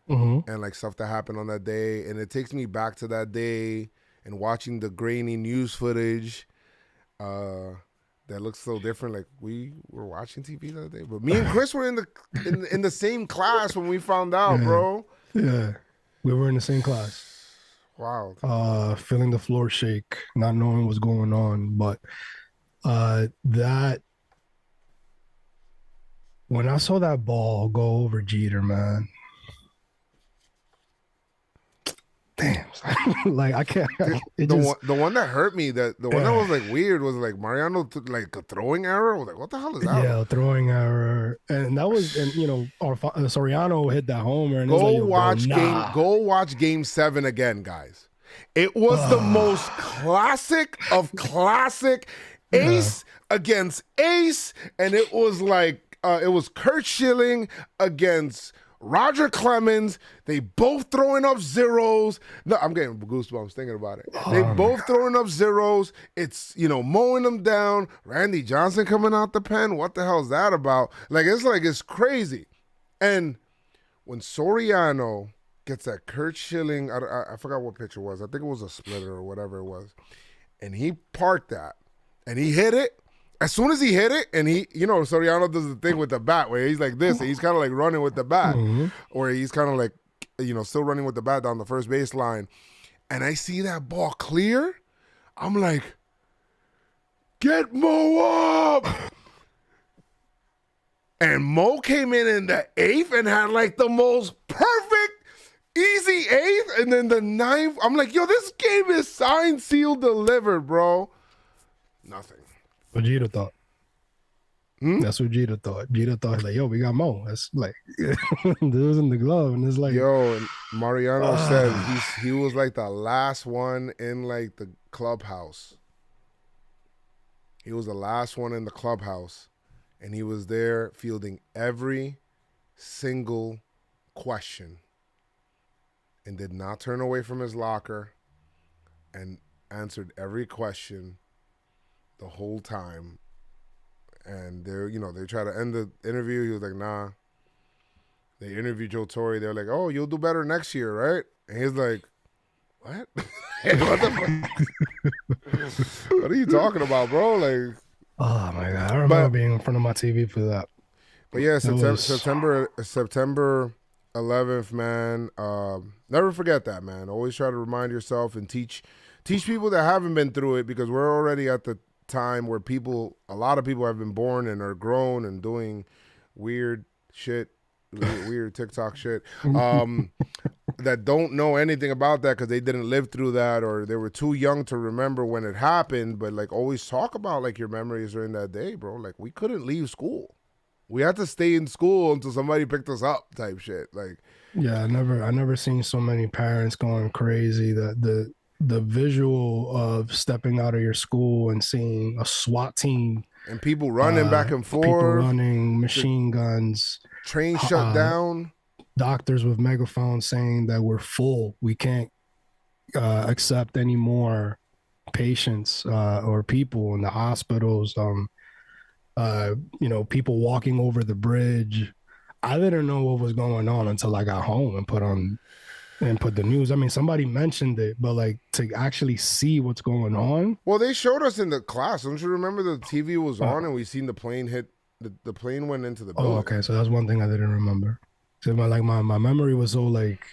and like stuff that happened on that day. And it takes me back to that day and watching the grainy news footage, that looks so different. Like we were watching TV the other day, but me and Chris were in the same class when we found out, Yeah. bro. Yeah. We were in the same class. Wow. Feeling the floor shake, not knowing what's going on. But that when I saw that ball go over Jeter, man. Damn, like I can't. The one that hurt me, the one that was like weird was like Mariano like a throwing error. I was like, what the hell is that? Yeah, throwing error, and that was, and Soriano hit that homer. And Go watch Game 7 again, guys. It was the most classic of classic, ace against ace, and it was like it was Kurt Schilling against Roger Clemens. They both throwing up zeros. No, I'm getting goosebumps thinking about it. They both throwing up zeros. It's, mowing them down. Randy Johnson coming out the pen. What the hell is that about? It's crazy. And when Soriano gets that Kurt Schilling, I forgot what pitch it was. I think it was a splitter or whatever it was. And he parked that. And he hit it. As soon as he hit it, and Soriano does the thing with the bat where he's like this, and he's kind of like running with the bat, or he's kind of like, still running with the bat down the first baseline. And I see that ball clear. I'm like, get Mo up. And Mo came in the 8th and had like the most perfect, easy 8th. And then the 9th, I'm like, yo, this game is signed, sealed, delivered, bro. Nothing. What Jeter thought. That's what Jeter thought. Jeter thought, like, yo, we got Mo. That's like, this is in the glove. And it's like, yo, and Mariano said he was like the last one in like the clubhouse. He was the last one in the clubhouse. And he was there fielding every single question and did not turn away from his locker and answered every question the whole time. And they try to end the interview. He was like, nah. They interviewed Joe Torre. They're like, oh, you'll do better next year, right? And he's like, what? What the fuck? What are you talking about, bro? Like, oh my God. I remember being in front of my TV for that. But yeah, September 11th, man. Never forget that, man. Always try to remind yourself and teach people that haven't been through it, because we're already at the time where a lot of people have been born and are grown and doing weird shit, weird TikTok shit, that don't know anything about that because they didn't live through that, or they were too young to remember when it happened. But like, always talk about like your memories during that day, bro. Like, we couldn't leave school. We had to stay in school until somebody picked us up, type shit. Like, yeah, I never seen so many parents going crazy. The visual of stepping out of your school and seeing a SWAT team and people running back and forth, people running, machine guns, train shut down, doctors with megaphones saying that we're full, we can't accept any more patients or people in the hospitals. People walking over the bridge. I didn't know what was going on until I got home and put the news. I mean, somebody mentioned it, but like to actually see what's going on. Well, they showed us in the class. Don't you remember the TV was on and we seen the plane hit, the plane went into the building. Oh, okay. So that's one thing I didn't remember. So my memory was so like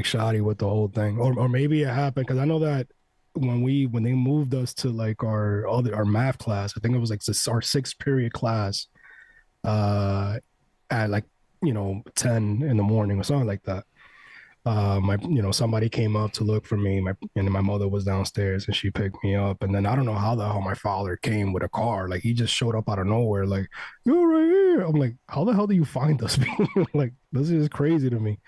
shoddy with the whole thing. Or maybe it happened because I know that when they moved us to like our math class, I think it was like our 6th period class at like 10 in the morning or something like that. Somebody came up to look for me, and my mother was downstairs and she picked me up. And then I don't know how the hell my father came with a car. Like, he just showed up out of nowhere, like, you're right here. I'm like, how the hell do you find us? Like, this is crazy to me.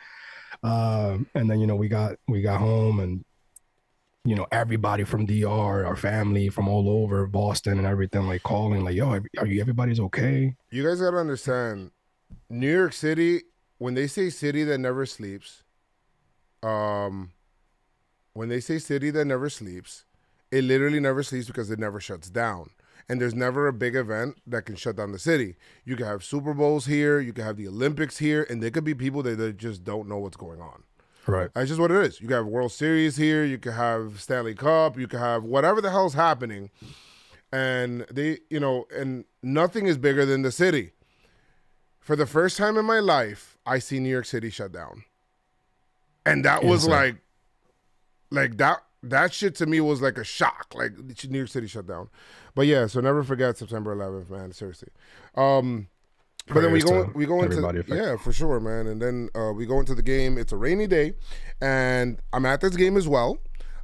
And then, we got home, and, everybody from DR, our family from all over Boston and everything, like calling, like, yo, everybody's okay? You guys got to understand, New York City, when they say city that never sleeps, when they say city that never sleeps, it literally never sleeps because it never shuts down. And there's never a big event that can shut down the city. You can have Super Bowls here, you can have the Olympics here, and there could be people that just don't know what's going on. Right. That's just what it is. You can have World Series here, you can have Stanley Cup, you can have whatever the hell's happening. and they, and nothing is bigger than the city. For the first time in my life, I see New York City shut down, and that was like that shit to me was like a shock. Like New York City shut down, but yeah. So never forget September 11th, man. Seriously. But then we go into for sure, man. And then we go into the game. It's a rainy day, and I'm at this game as well.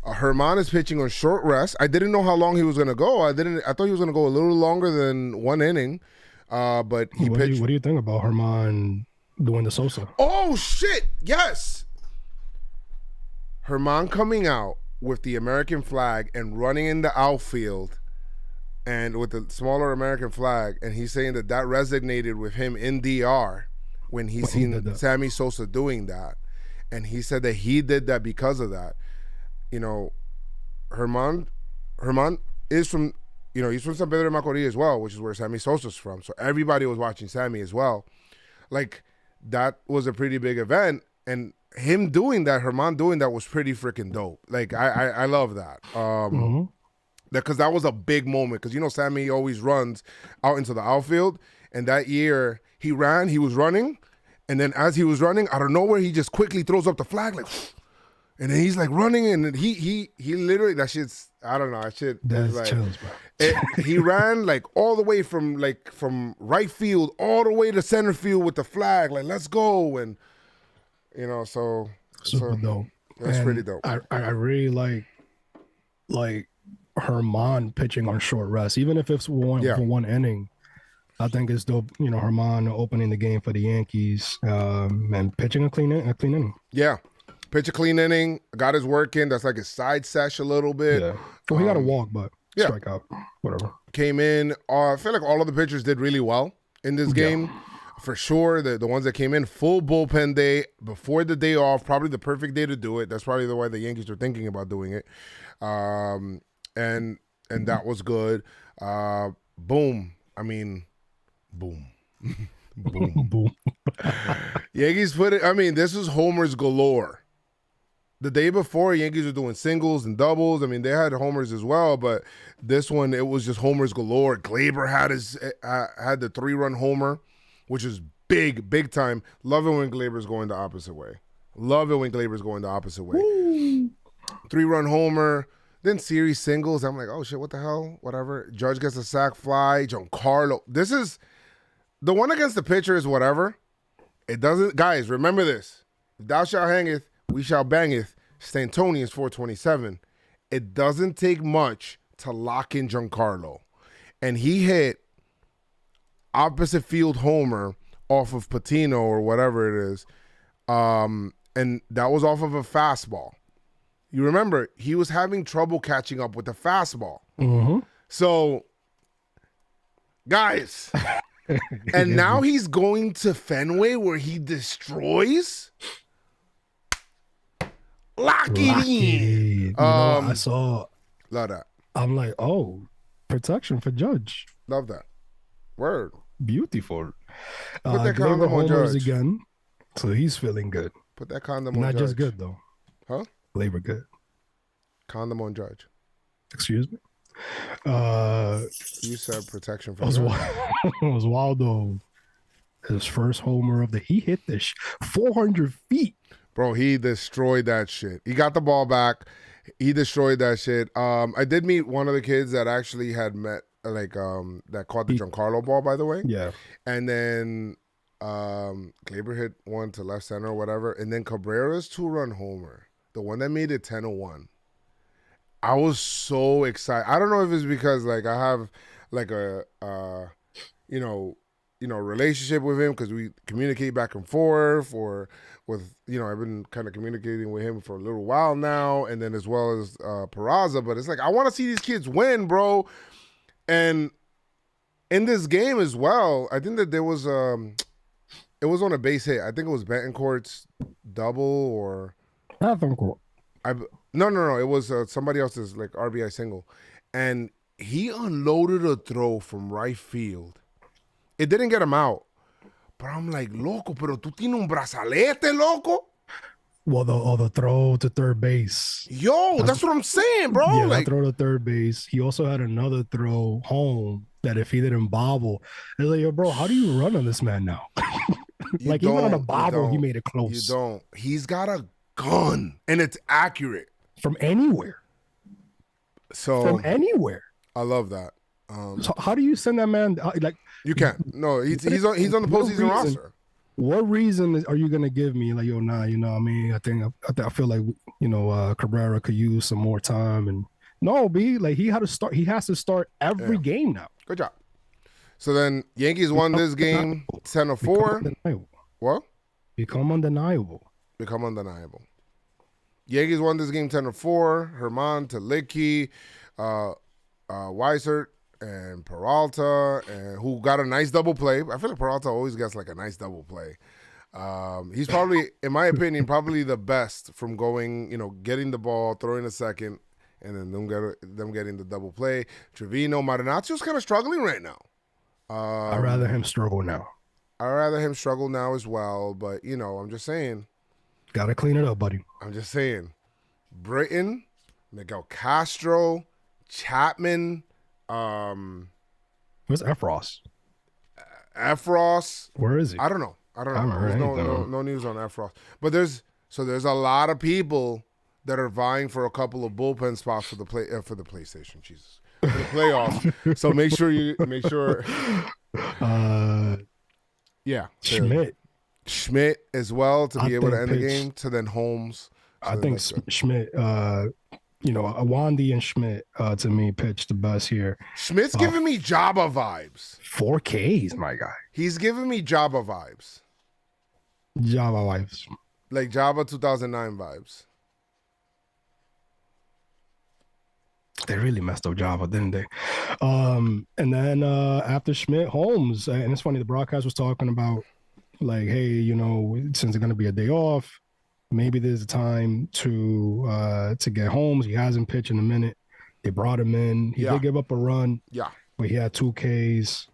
Herman is pitching on short rest. I didn't know how long he was going to go. I thought he was going to go a little longer than one inning. But he pitched. What do you think about Herman doing the Sosa? Oh shit! Yes, Herman coming out with the American flag and running in the outfield. And with the smaller American flag, and he's saying that resonated with him in DR when he seen Sammy Sosa doing that, and he said that he did that because of that. Herman is from, he's from San Pedro de Macorís as well, which is where Sammy Sosa's from. So everybody was watching Sammy as well. Like that was a pretty big event, and him doing that, Herman doing that was pretty freaking dope. Like I love that. Because that was a big moment. Because Sammy always runs out into the outfield, and that year he was running, and then as he was running, out of nowhere he just quickly throws up the flag like, and then he's like running, and he literally, that shit's, I don't know, that shit. That's like, chills, bro. He ran like all the way from right field all the way to center field with the flag, like let's go, and so super dope. That's pretty dope. I really like Herman pitching on short rest, even if it's for one inning. I think it's dope. Herman opening the game for the Yankees and pitching a clean inning. Yeah, pitch a clean inning. Got his work in. That's like his side sesh a little bit. Yeah. Well, he got a walk, but strike out, whatever. Came in. I feel like all of the pitchers did really well in this game. For sure, the ones that came in, full bullpen day before the day off, probably the perfect day to do it. That's probably the way the Yankees were thinking about doing it. And that was good. Boom. I mean, boom. Boom. Boom. Yankees put it, this was homers galore. The day before, Yankees were doing singles and doubles. They had homers as well, but this one, it was just homers galore. Glaber had the 3-run homer, which is big time. Love it when Glaber's going the opposite way. 3-run homer. Then series singles. I'm like, oh shit, what the hell? Whatever. Judge gets a sac fly. Giancarlo. This is the one against the pitcher is whatever. It doesn't, guys, remember this. If thou shalt hangeth, we shall bangeth. Stantonius 427. It doesn't take much to lock in Giancarlo. And he hit opposite field homer off of Patino or whatever it is. And that was off of a fastball. You remember, he was having trouble catching up with the fastball. Mm-hmm. So, guys, and now he's going to Fenway where he destroys. Lock it in. I saw. Love that. I'm like, oh, protection for Judge. Love that. Word. Beautiful. Put that condom on Judge again, so he's feeling good. Put that condom on Not Judge. Just good though. Huh? Labor good. Condom on Judge. Excuse me. You said protection for Judge. Oswaldo, his first homer of he hit this 400 feet. Bro, he destroyed that shit. He got the ball back. He destroyed that shit. I did meet one of the kids that actually had met, that caught the Giancarlo ball, by the way. Yeah. And then Glaber hit one to left center or whatever. And then Cabrera's 2-run homer, the one that made it 10-1. I was so excited. I don't know if it's because I have a relationship with him because we communicate back and forth, or with I've been kind of communicating with him for a little while now, and then as well as Peraza. But it's I want to see these kids win, bro. And in this game as well, I think that there was it was on a base hit. I think it was Betancourt's double or No. It was somebody else's RBI single, and he unloaded a throw from right field. It didn't get him out, but I'm like, loco, pero tú tienes un brazalete, loco. Well, the throw to third base. Yo, that's what I'm saying, bro. Yeah, Like, that throw to third base. He also had another throw home that if he didn't bobble, it's like, yo, bro, how do you run on this man now? you Like even on a don't- you bobble, he don't, made it You close don't. He's got a gun, and it's accurate. from anywhere. So From anywhere. I love that. So how do you send that man? Like You can't. No, he's on the what postseason reason- roster. What reason are you gonna give me? Like, yo, nah, you know, what I mean, I feel like Cabrera could use some more time, and no, like he had to start. He has to start every game now. Good job. So then Yankees won this game 10-4. What? Become undeniable. Become undeniable. Yankees won this game 10-4. Herman to Licky, Weissert, and Peralta, and who got a nice double play. I feel like Peralta always gets like a nice double play. He's probably, in my opinion, probably the best from going, getting the ball, throwing a second, and then them getting the double play. Trevino, Marinacio's kind of struggling right now. I'd rather him struggle now. I'd rather him struggle now as well, but I'm just saying. Gotta clean it up, buddy. I'm just saying. Britton, Miguel Castro, Chapman, Where's Efros? Efros. Where is he? I don't know. haven't There's heard no anything. news on Efros. But there's a lot of people that are vying for a couple of bullpen spots for the PlayStation. Jesus. For the playoffs. So make sure yeah. Schmidt as well to be able to end the game, to then Holmes. I think Schmidt, Awandi and Schmidt, to me, pitched the best here. Schmidt's giving me Jabba vibes. 4Ks, my guy. He's giving me Jabba vibes. Java wives. Like Jabba 2009 vibes. They really messed up Java, didn't they? And then after Schmidt, Holmes, and it's funny, the broadcast was talking about, like, hey, since it's going to be a day off, maybe there's a time to get Holmes. He hasn't pitched in a minute. They brought him in. He did give up a run. Yeah. But he had 2 Ks.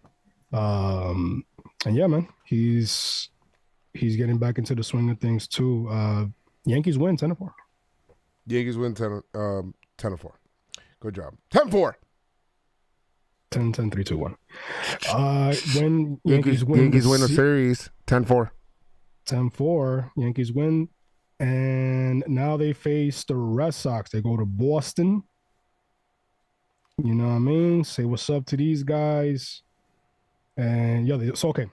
And yeah, man, he's getting back into the swing of things too. Yankees win 10-4. Yankees win 10-4. Good job. 10-4. 10-10, 3-2-1. When Yankees win a series 10-4. 10-4, Yankees win. And now they face the Red Sox. They go to Boston. You know what I mean? Say what's up to these guys. And yeah, so okay.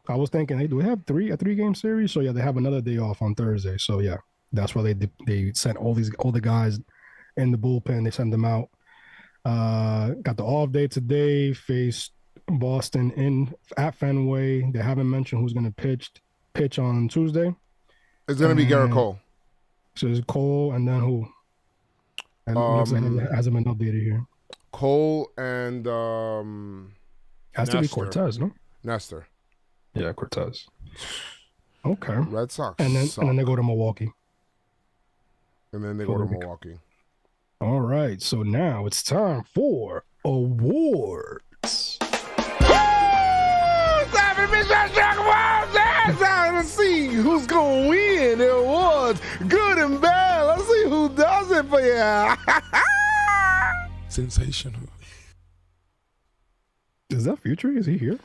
I was thinking, hey, do we have a 3-game series? So yeah, they have another day off on Thursday. So yeah, that's why they sent all the guys in the bullpen. They sent them out. Got the off day today. Faced Boston at Fenway. They haven't mentioned who's going to pitch on Tuesday. It's going to be Garrett Cole. So it's Cole, and then who? And it hasn't been updated here. Cole and has to be Cortez, no? Nestor. Yeah, Cortez. Okay. Red Sox. And then they go to Milwaukee. All right. So now it's time for awards. Let's see who's going to win the awards, good and bad. Let's see who does it for you. Sensational. Is that Future? Is he here?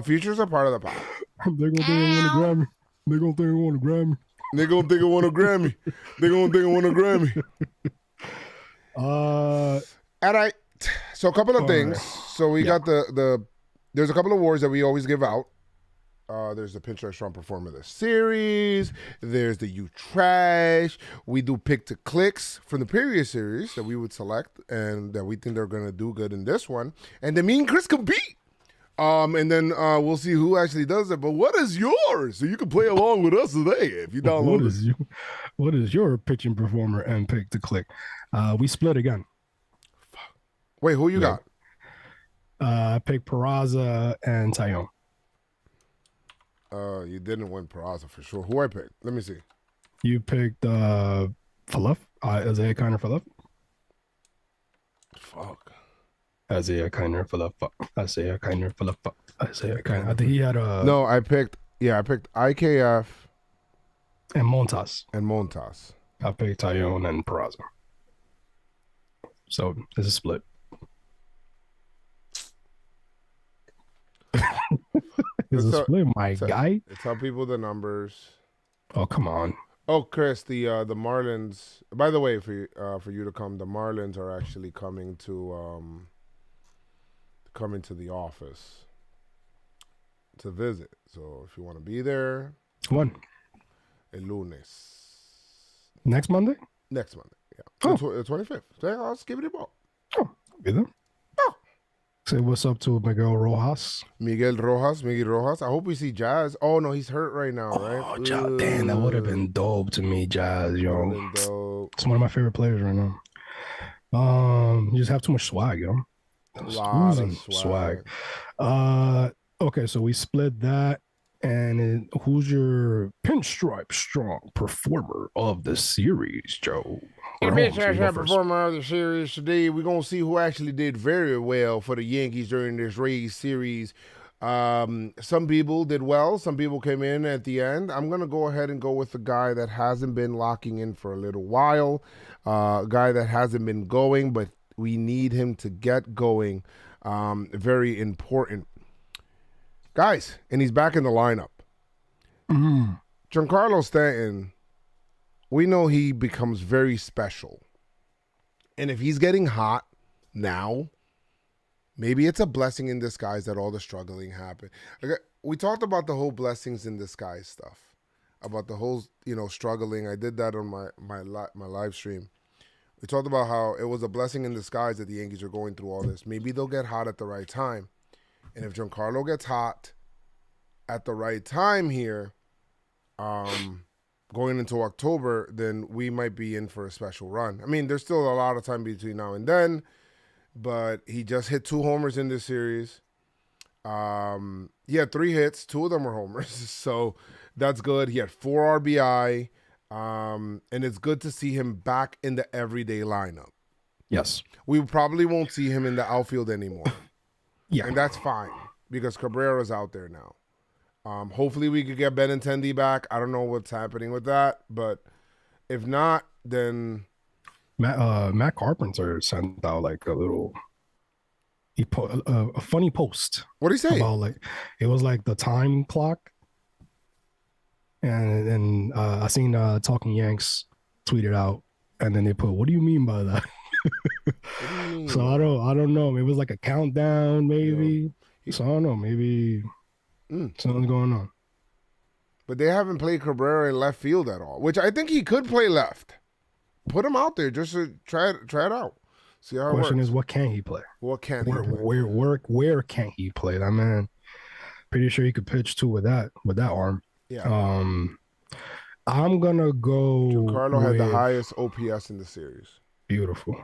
Future's a part of the pod. They're going to think I want a Grammy. They're going to think I want a Grammy. They're going to think I want a Grammy. They're going to think I want a Grammy. All right. So a couple of things. Right. So we got there's a couple of awards that we always give out. There's the PinstripeStrong Performer of the Series. There's the You Trash. We do pick to clicks from the previous series that we would select and that we think they're going to do good in this one. And then me and Chris compete. And then we'll see who actually does it. But what is yours? So you can play along with us today if you download it. What is your pitching performer and pick to click? We split again. Wait, who you got? I picked Peraza and Tyone. You didn't win Peraza for sure. Who I picked? Let me see. You picked Falef, Isaiah Kiner Falef. Fuck. Isaiah Kiner Falef. Isaiah Kiner Falef. Isaiah Kiner. I think he had a. No, I picked IKF. And Montas. and Montas. I picked Tyone and Peraza. So it's a split. It's a split, my guy. Tell people the numbers. Oh, come on. Oh, Chris, the Marlins. By the way, for you to come, the Marlins are actually coming to the office to visit. So if you want to be there, When? El lunes. Next Monday? Next Monday. Yeah. Oh. The 25th. So I'll just give it a ball. Oh, be there. Oh. Say what's up to Miguel Rojas. Miguel Rojas. I hope we see Jazz. Oh no, he's hurt right now, right? Oh, damn, that would have been dope to me, Jazz, yo. It's one of my favorite players right now. You just have too much swag, yo. Lot of swag. Okay, so we split that. And who's your PinstripeStrong performer of the series, Joe? The PinstripeStrong performer of the series today, we're going to see who actually did very well for the Yankees during this Rays series. Some people did well. Some people came in at the end. I'm going to go ahead and go with the guy that hasn't been locking in for a little while. A guy that hasn't been going, but we need him to get going. Very important. Guys, and he's back in the lineup. Giancarlo Stanton, we know he becomes very special. And if he's getting hot now, maybe it's a blessing in disguise that all the struggling happened. Like, we talked about the whole blessings in disguise stuff, about the whole, struggling. I did that on my live stream. We talked about how it was a blessing in disguise that the Yankees are going through all this. Maybe they'll get hot at the right time. And if Giancarlo gets hot at the right time here, going into October, then we might be in for a special run. I mean, there's still a lot of time between now and then, but he just hit 2 homers in this series. He had 3 hits. 2 of them were homers, so that's good. He had 4 RBI, and it's good to see him back in the everyday lineup. Yes. We probably won't see him in the outfield anymore. Yeah. And that's fine because Cabrera's out there now. Hopefully we could get Benintendi back. I don't know what's happening with that, but if not, then Matt Carpenter sent out like a little a funny post. What did he say? About it was like the time clock, and I seen Talking Yanks tweet it out, and then they put, "What do you mean by that?" So I don't know. It was like a countdown, maybe. So I don't know. Maybe something's going on. But they haven't played Cabrera in left field at all, which I think he could play left. Put him out there just to try it out. See how it works. Question is, what can he play? What can he play? Where can he play? That man, pretty sure he could pitch too with that arm. Yeah. I'm gonna go. Giancarlo had the highest OPS in the series. Beautiful.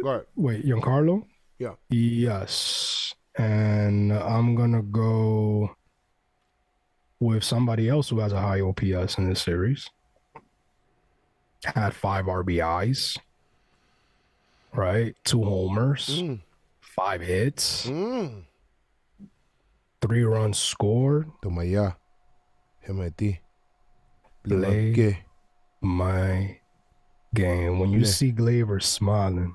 Go ahead. Wait, Giancarlo? Yeah. Yes. And I'm going to go with somebody else who has a high OPS in this series. Had 5 RBIs. Right? 2 homers. 5 hits. 3 runs scored. Toma ya. Play my game. When you see Gleyber smiling,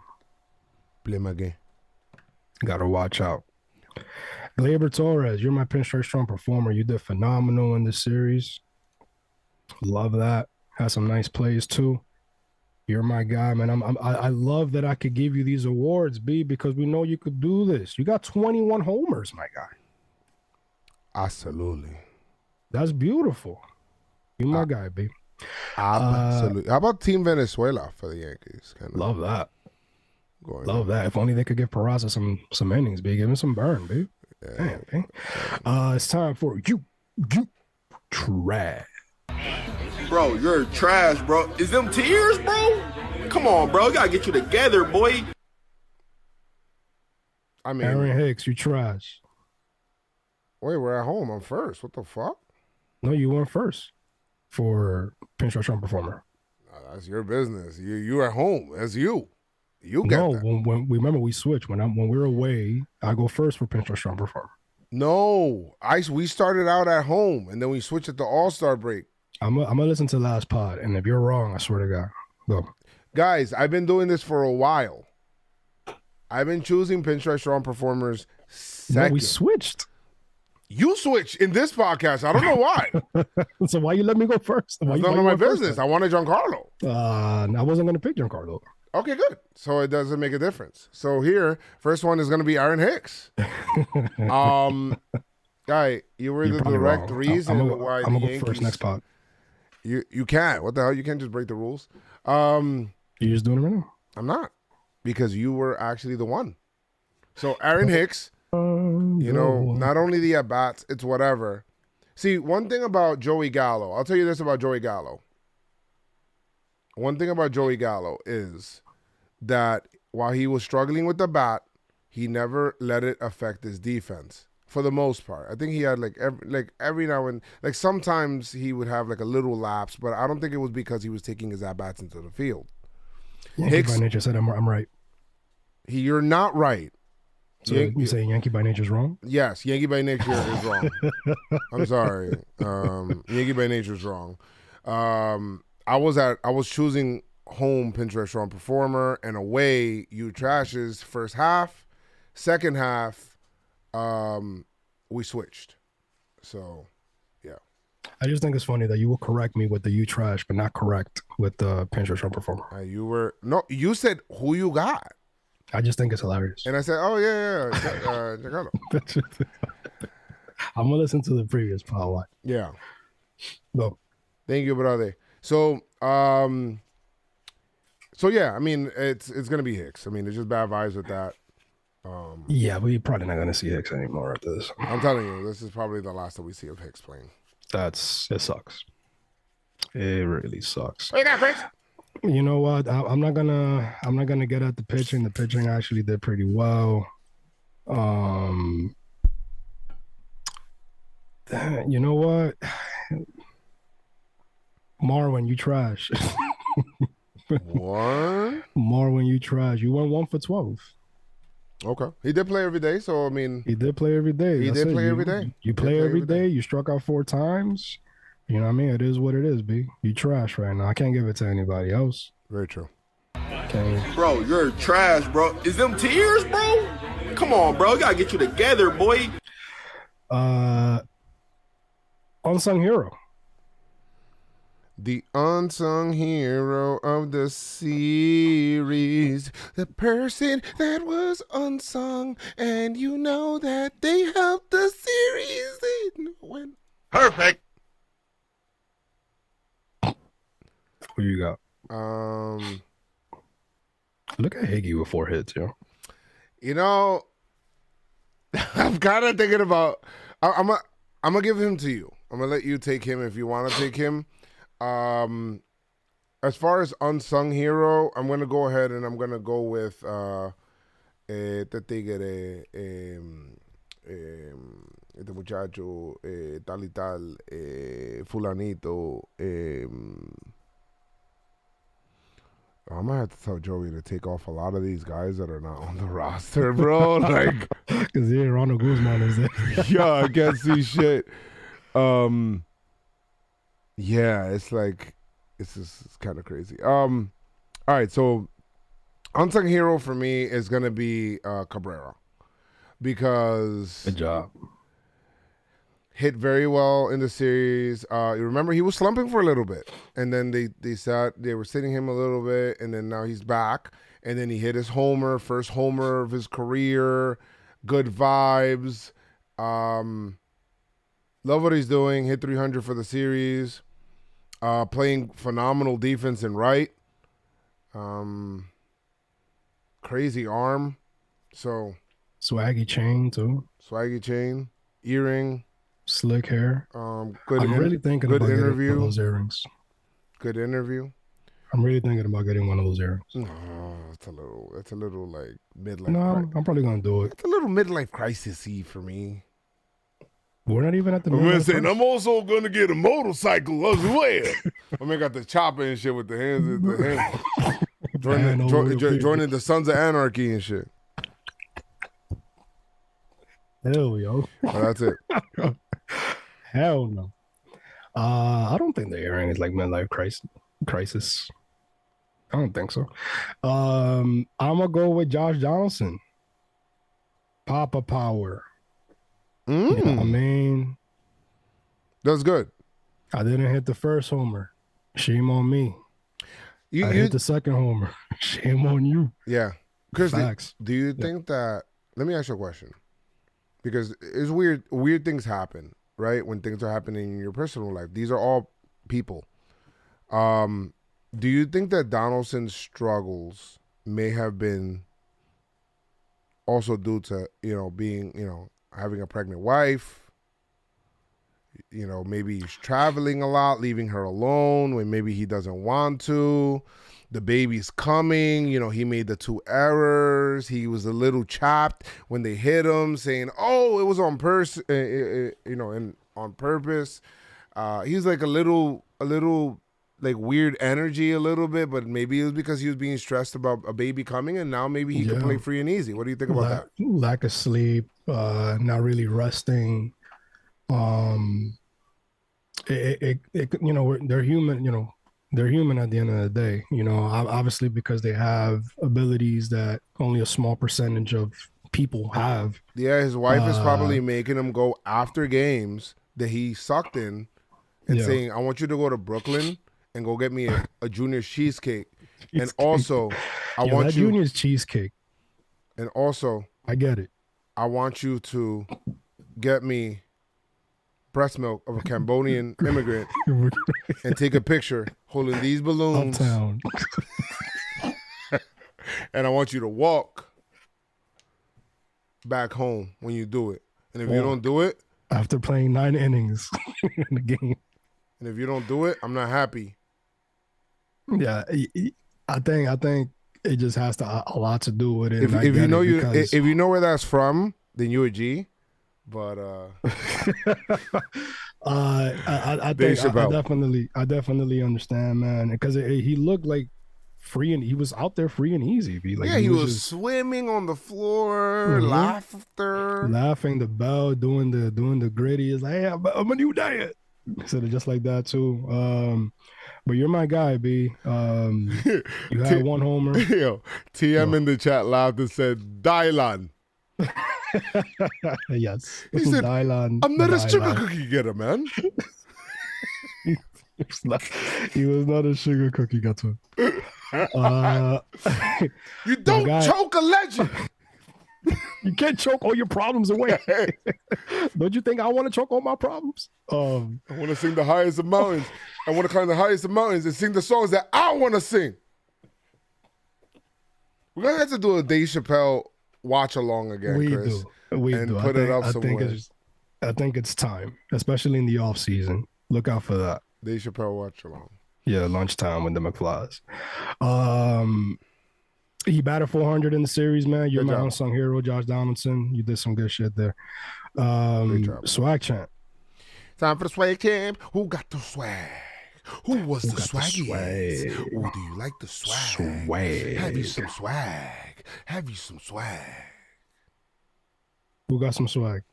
play my game. Gotta watch out. Gleyber Torres, you're my PinstripeStrong performer. You did phenomenal in this series. Love that. Had some nice plays too. You're my guy, man. I love that I could give you these awards, B, because we know you could do this. You got 21 homers, my guy. Absolutely. That's beautiful. You my guy, B. Absolutely. How about Team Venezuela for the Yankees? Love that. Love that. If only they could give Peraza some innings, B. Give him some burn, B. Yeah. Damn, B. It's time for you trash. Bro, you're trash, bro. Is them tears, bro? Come on, bro. You gotta get you together, boy. I mean, Aaron Hicks, you trash. Wait, we're at home. I'm first. What the fuck? No, you went first for PinstripeStrong performer. That's your business. You at home. That's you. You get that. When remember we switched. When we were away, I go first for PinstripeStrong performer. No, we started out at home and then we switched at the All-Star break. I'm gonna listen to the last pod, and if you're wrong, I swear to God, go. Guys, I've been doing this for a while. I've been choosing Pinstripe Strong performers second. No, we switched. You switched in this podcast. I don't know why. So why you let me go first? That's none of my business. I wanted Giancarlo. I wasn't gonna pick Giancarlo. Okay, good. So it doesn't make a difference. So here, first one is going to be Aaron Hicks. Guy, you were the direct reason why I'm gonna go first next pod. You can't. What the hell? You can't just break the rules. You just doing it right now? I'm not, because you were actually the one. So Aaron Hicks, not only the at bats, it's whatever. See, one thing about Joey Gallo, I'll tell you this about Joey Gallo. One thing about Joey Gallo is that while he was struggling with the bat, he never let it affect his defense for the most part. I think he had every now and sometimes he would have like a little lapse, but I don't think it was because he was taking his at bats into the field. Yankee by nature said I'm right. You're not right. So you say Yankee by nature is wrong? Yes, Yankee by nature is wrong. I'm sorry. Yankee by nature is wrong. I was choosing home Pinstripe Strong performer, and away you trashes first half. Second half, we switched. So, yeah. I just think it's funny that you will correct me with the you trash, but not correct with the Pinstripe Strong performer. You said who you got. I just think it's hilarious. And I said, oh yeah, Giancarlo. I'm gonna listen to the previous pod. Yeah. Go. Thank you, brother. So yeah, I mean, it's gonna be Hicks. I mean, it's just bad vibes with that. Yeah, we're probably not gonna see Hicks anymore after this. I'm telling you, this is probably the last that we see of Hicks playing. It sucks. It really sucks. What you got, Chris? You know what? I'm not gonna get at the pitching. The pitching actually did pretty well. You know what? Marwin, you trash. What? Marwin, you trash. You went 1 for 12. Okay. He did play every day, so I mean. He did play every day. He did play every day. You play every day. You struck out 4 times. You know what I mean? It is what it is, B. You trash right now. I can't give it to anybody else. Very true. Bro, you're trash, bro. Is them tears, bro? Come on, bro. You gotta get you together, boy. Unsung hero. The unsung hero of the series. The person that was unsung, and you know that they helped the series. They win. Perfect. Who you got? Look at Higgy with 4 hits, yo. You know, I'm kind of thinking about. I'm gonna give him to you. I'm gonna let you take him if you want to take him. As far as unsung hero, I'm gonna go ahead and I'm gonna go with este tigre, este muchacho, tal y tal, fulanito. I'm gonna have to tell Joey to take off a lot of these guys that are not on the roster, bro. Like, because Ronald Guzman is there. Yeah, I can't see shit. Yeah, it's like it's kind of crazy. All right, so unsung hero for me is gonna be Cabrera, because good job. Hit very well in the series. You remember he was slumping for a little bit, and then they were sitting him a little bit, and then now he's back, and then he hit his first homer of his career. Good vibes. Love what he's doing. Hit 300 for the series. Playing phenomenal defense in right. Crazy arm. So swaggy chain too. Swaggy chain, earring, slick hair. Good. I'm really thinking good about interview. Getting one of those earrings. Good interview. I'm really thinking about getting one of those earrings. Oh, it's a little like midlife. No, I'm probably gonna do it. It's a little midlife crisis-y for me. We're not even at the. I'm also gonna get a motorcycle as well. I mean, got the chopper and shit with the hands. Joining the Sons of Anarchy and shit. Hell, yo. But that's it. Hell no. I don't think the airing is like midlife crisis. I don't think so. I'm gonna go with Josh Donaldson. Papa Power. You know what I mean? That's good. I didn't hit the first homer. Shame on me. I hit the second homer. Shame on you. Yeah. Chris, Facts. do you think that? Let me ask you a question, because it's weird. Weird things happen, right? When things are happening in your personal life, these are all people. Do you think that Donaldson's struggles may have been also due to being having a pregnant wife? Maybe he's traveling a lot, leaving her alone when maybe he doesn't want to. The baby's coming. He made the 2 errors. He was a little chapped when they hit him, saying, "Oh, it was on purpose." And on purpose. He's like a little like weird energy a little bit, but maybe it was because he was being stressed about a baby coming, and now maybe he can play free and easy. What do you think about that? Lack of sleep, not really resting. They're human. They're human at the end of the day. Obviously because they have abilities that only a small percentage of people have. Yeah, his wife is probably making him go after games that he sucked in, and saying, "I want you to go to Brooklyn and go get me a Junior's cheesecake. And also, I want you Junior's cheesecake. And also, I get it. I want you to get me breast milk of a Cambodian immigrant and take a picture holding these balloons. Uptown. And I want you to walk back home when you do it. And if you don't do it, after playing 9 innings in the game, and if you don't do it, I'm not happy." Yeah, I think it just has a lot to do with it. If you know where that's from, then you a G. But I definitely understand, man, because he looked like free, and he was out there free and easy. He was swimming on the floor, laughing the bell, doing the gritty. Is like, "Hey, I'm a new diet." Said it just like that too. But you're my guy, B. You had 1 homer. Yo, TM in the chat laughed and said, "Dylan." Yes. He said, Dylan, "I'm not a sugar cookie getter, man." He was not a sugar cookie getter. You don't choke a legend. You can't choke all your problems away. Don't you think I want to choke all my problems? I want to sing the highest of mountains. I want to climb the highest of mountains and sing the songs that I want to sing. We're going to have to do a Dave Chappelle watch along again, Chris. We do. Put it up somewhere. I think it's time, especially in the off season. Look out for that. Dave Chappelle watch along. Yeah, lunchtime with the McFlys. He batted 400 in the series, man. You're my unsung hero, Josh Donaldson. You did some good shit there. Swag chant. Time for the swag champ. Who got the swag? Who was the swaggiest? Oh, do you like the swag? Swag. Have you some swag? Have you some swag? Who got some swag?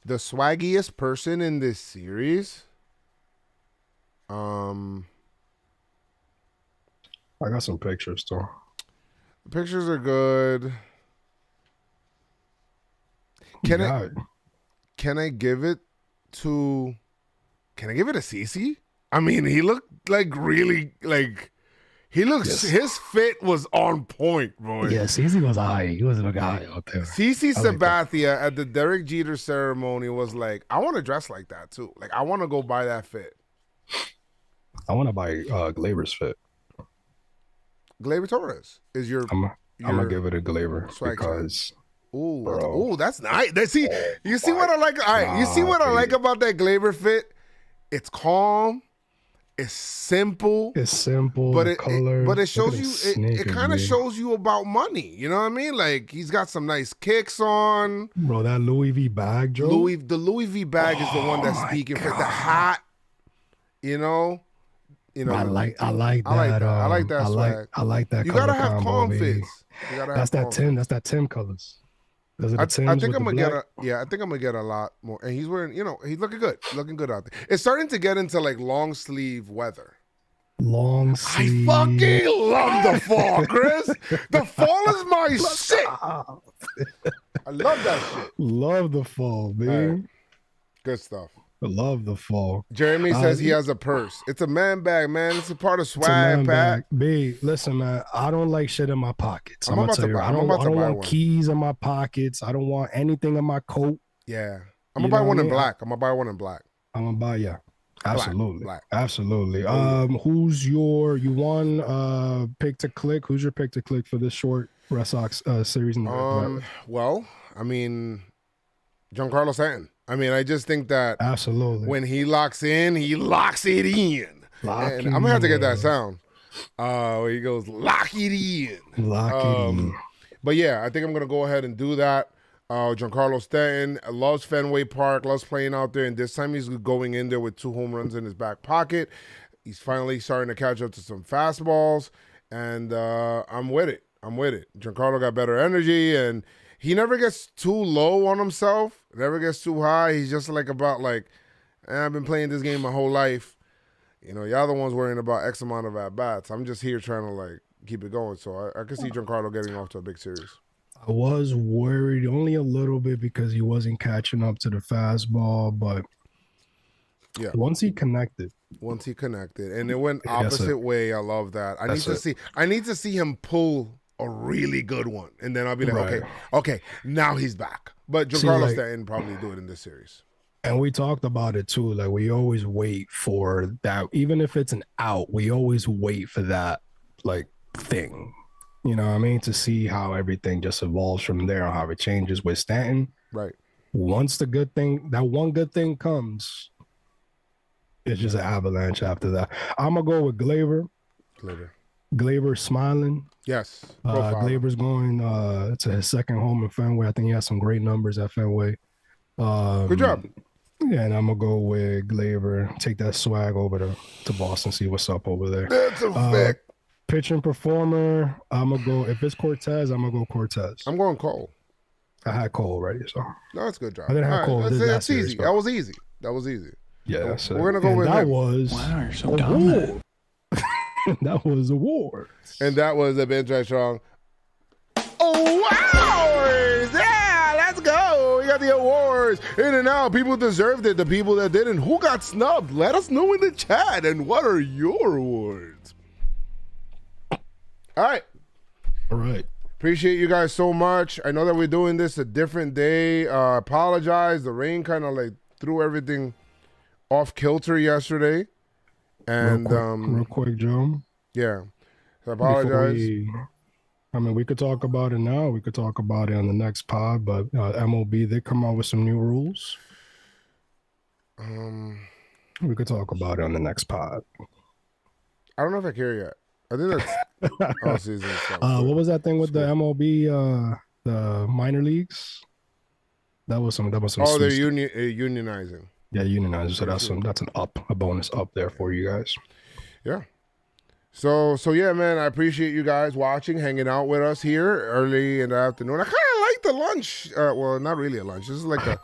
The swaggiest person in this series. I got some pictures though. The pictures are good. Can I give it to Cece? I mean, he looked like really like his fit was on point, boy. Yeah, Cece was high. He was a guy out there. Cece Sabathia at the Derek Jeter ceremony was like, I want to dress like that too. Like, I want to go buy that fit. I want to buy Glaber's fit. Glaber Torres is your. I'm gonna give it a Glaber because. Ooh, that's nice. You see what I like? All right, you see what I like about that Glaber fit? It's calm. It's simple. But it shows you. It kind of shows you about money. You know what I mean? Like, he's got some nice kicks on. Bro, that Louis V bag, Joe. The Louis V bag is the one that's speaking for the hat. You know, You know, I like that. I like that swag. I like that. You color gotta have combo, calm baby. fits. You gotta That's have that calm Tim. That's that Tim colors. Those are the I Tims think with I'm the gonna black. I think I'm gonna get a lot more. And he's wearing, he's looking good out there. It's starting to get into like long sleeve weather. Long sleeve. I fucking love the fall, Chris. The fall is my shit. I love that shit. Love the fall, baby. Right. Good stuff. I love the fall. Jeremy says he has a purse. It's a man bag, man. It's a part of It's a swag, man Pat. bag. B, listen, man. I don't like shit in my pockets. I'm gonna about tell to you. buy- I don't I'm about to buy want one. keys in my pockets. I don't want anything in my coat. Yeah. I'm You gonna buy know one what I in mean? black. I'm gonna buy one in black. I'm gonna buy, yeah. Absolutely. Black. Absolutely. Who's your pick to click? Who's your pick to click for this short Red Sox series? Well, I mean, Giancarlo Stanton. I mean, I just think that Absolutely. when he locks in, he locks it in. And I'm gonna have to get that sound. Where he goes, lock it in. Lock it in. But yeah, I think I'm gonna go ahead and do that. Giancarlo Stanton loves Fenway Park, loves playing out there, and this time he's going in there with 2 home runs in his back pocket. He's finally starting to catch up to some fastballs, and I'm with it. Giancarlo got better energy, and he never gets too low on himself, never gets too high. He's just I've been playing this game my whole life. Y'all the ones worrying about X amount of at-bats. I'm just here trying to keep it going. So I can see Giancarlo getting off to a big series. I was worried only a little bit because he wasn't catching up to the fastball, but yeah, once he connected, and it went opposite way. I love that. I need to see him pull a really good one, and then I'll be like, okay, now he's back. But Giancarlo Stanton probably do it in this series. And we talked about it too. We always wait for that, even if it's an out. We always wait for that thing. You know what I mean? To see how everything just evolves from there, or how it changes with Stanton. Right. Once that one good thing comes, it's just an avalanche after that. I'm going to go with Gleyber. Gleyber smiling. Yes. Gleyber's going to his second home in Fenway. I think he has some great numbers at Fenway. Good job. Yeah, and I'm going to go with Gleyber. Take that swag over to Boston, see what's up over there. That's a fact. Pitching performer, I'm going to go, if it's Cortez, I'm going to go Cortez. I'm going Cole. I had Cole already, so. No, that's a good job. I didn't have Cole. That's easy. That was easy. Yeah, that's it. We're going to go with that him. Wow, you're so dominant. That was awards. And that was the PinstripeStrong. Awards! Yeah, let's go. We got the awards. In and out. People deserved it. The people that didn't. Who got snubbed? Let us know in the chat. And what are your awards? All right. Appreciate you guys so much. I know that we're doing this a different day. Apologize. The rain kind of threw everything off kilter yesterday. And real quick, Joe. Yeah. So I apologize. We could talk about it now. We could talk about it on the next pod, but MLB, they come out with some new rules. We could talk about it on the next pod. I don't know if I care yet. I think that's all season stuff. What was that thing with the MLB, the minor leagues? That was some. Oh, they're unionizing. Yeah, unionizing. So that's a bonus up there for you guys. Yeah. So yeah, man. I appreciate you guys watching, hanging out with us here early in the afternoon. I kind of like the lunch. Well, not really a lunch. This is like a.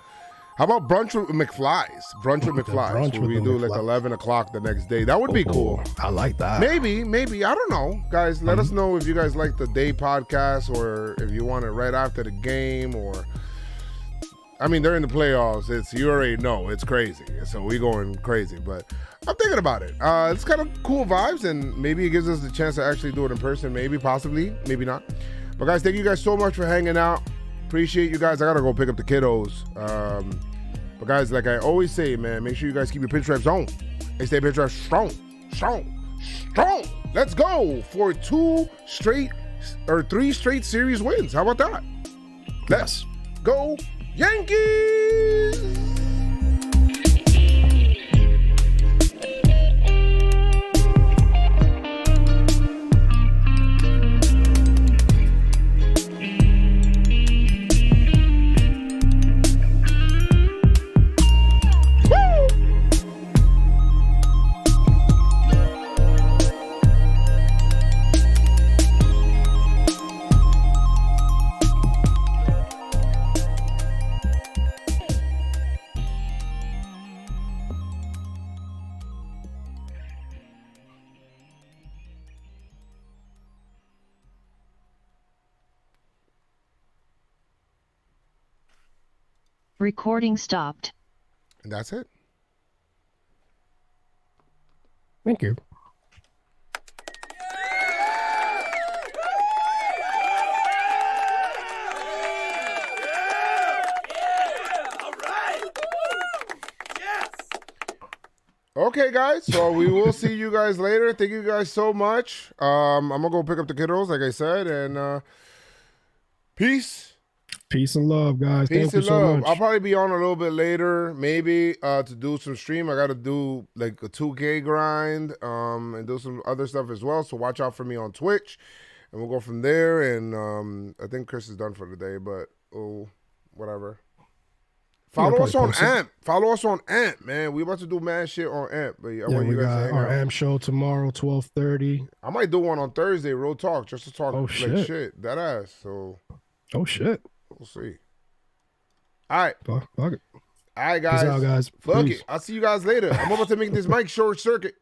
How about brunch with McFly's? Brunch with McFly's. Where we do 11 o'clock the next day. That would be cool. I like that. Maybe. I don't know. Guys, let us know if you guys like the day podcast or if you want it right after the game or... during the playoffs, you already know, it's crazy. So we going crazy, but I'm thinking about it. It's kind of cool vibes, and maybe it gives us the chance to actually do it in person. Maybe, possibly, maybe not. But guys, thank you guys so much for hanging out. Appreciate you guys. I got to go pick up the kiddos. But guys, like I always say, man, make sure you guys keep your pinstripes on and stay pinstripe strong. Let's go for 3 straight series wins. How about that? Let's go Yankees! Recording stopped. And that's it. Thank you. Okay, guys. So we will see you guys later. Thank you guys so much. I'm gonna go pick up the kiddos, like I said, and peace. Peace and love, guys. Peace Thank you and so love. much. I'll probably be on a little bit later, maybe to do some stream. I got to do like a 2K grind, and do some other stuff as well. So watch out for me on Twitch, and we'll go from there. And I think Chris is done for the day, but whatever. Follow us on AMP. Follow us on AMP, man. We about to do mad shit on AMP. But I want we you guys to got hang our out. AMP show tomorrow, 12:30. I might do one on Thursday, real talk, just to talk like shit. shit, that ass. So Oh shit. we'll see. All right. Fuck it. All right, guys. Peace out, guys. Fuck Peace. it. I'll see you guys later. I'm about to make this mic short circuit.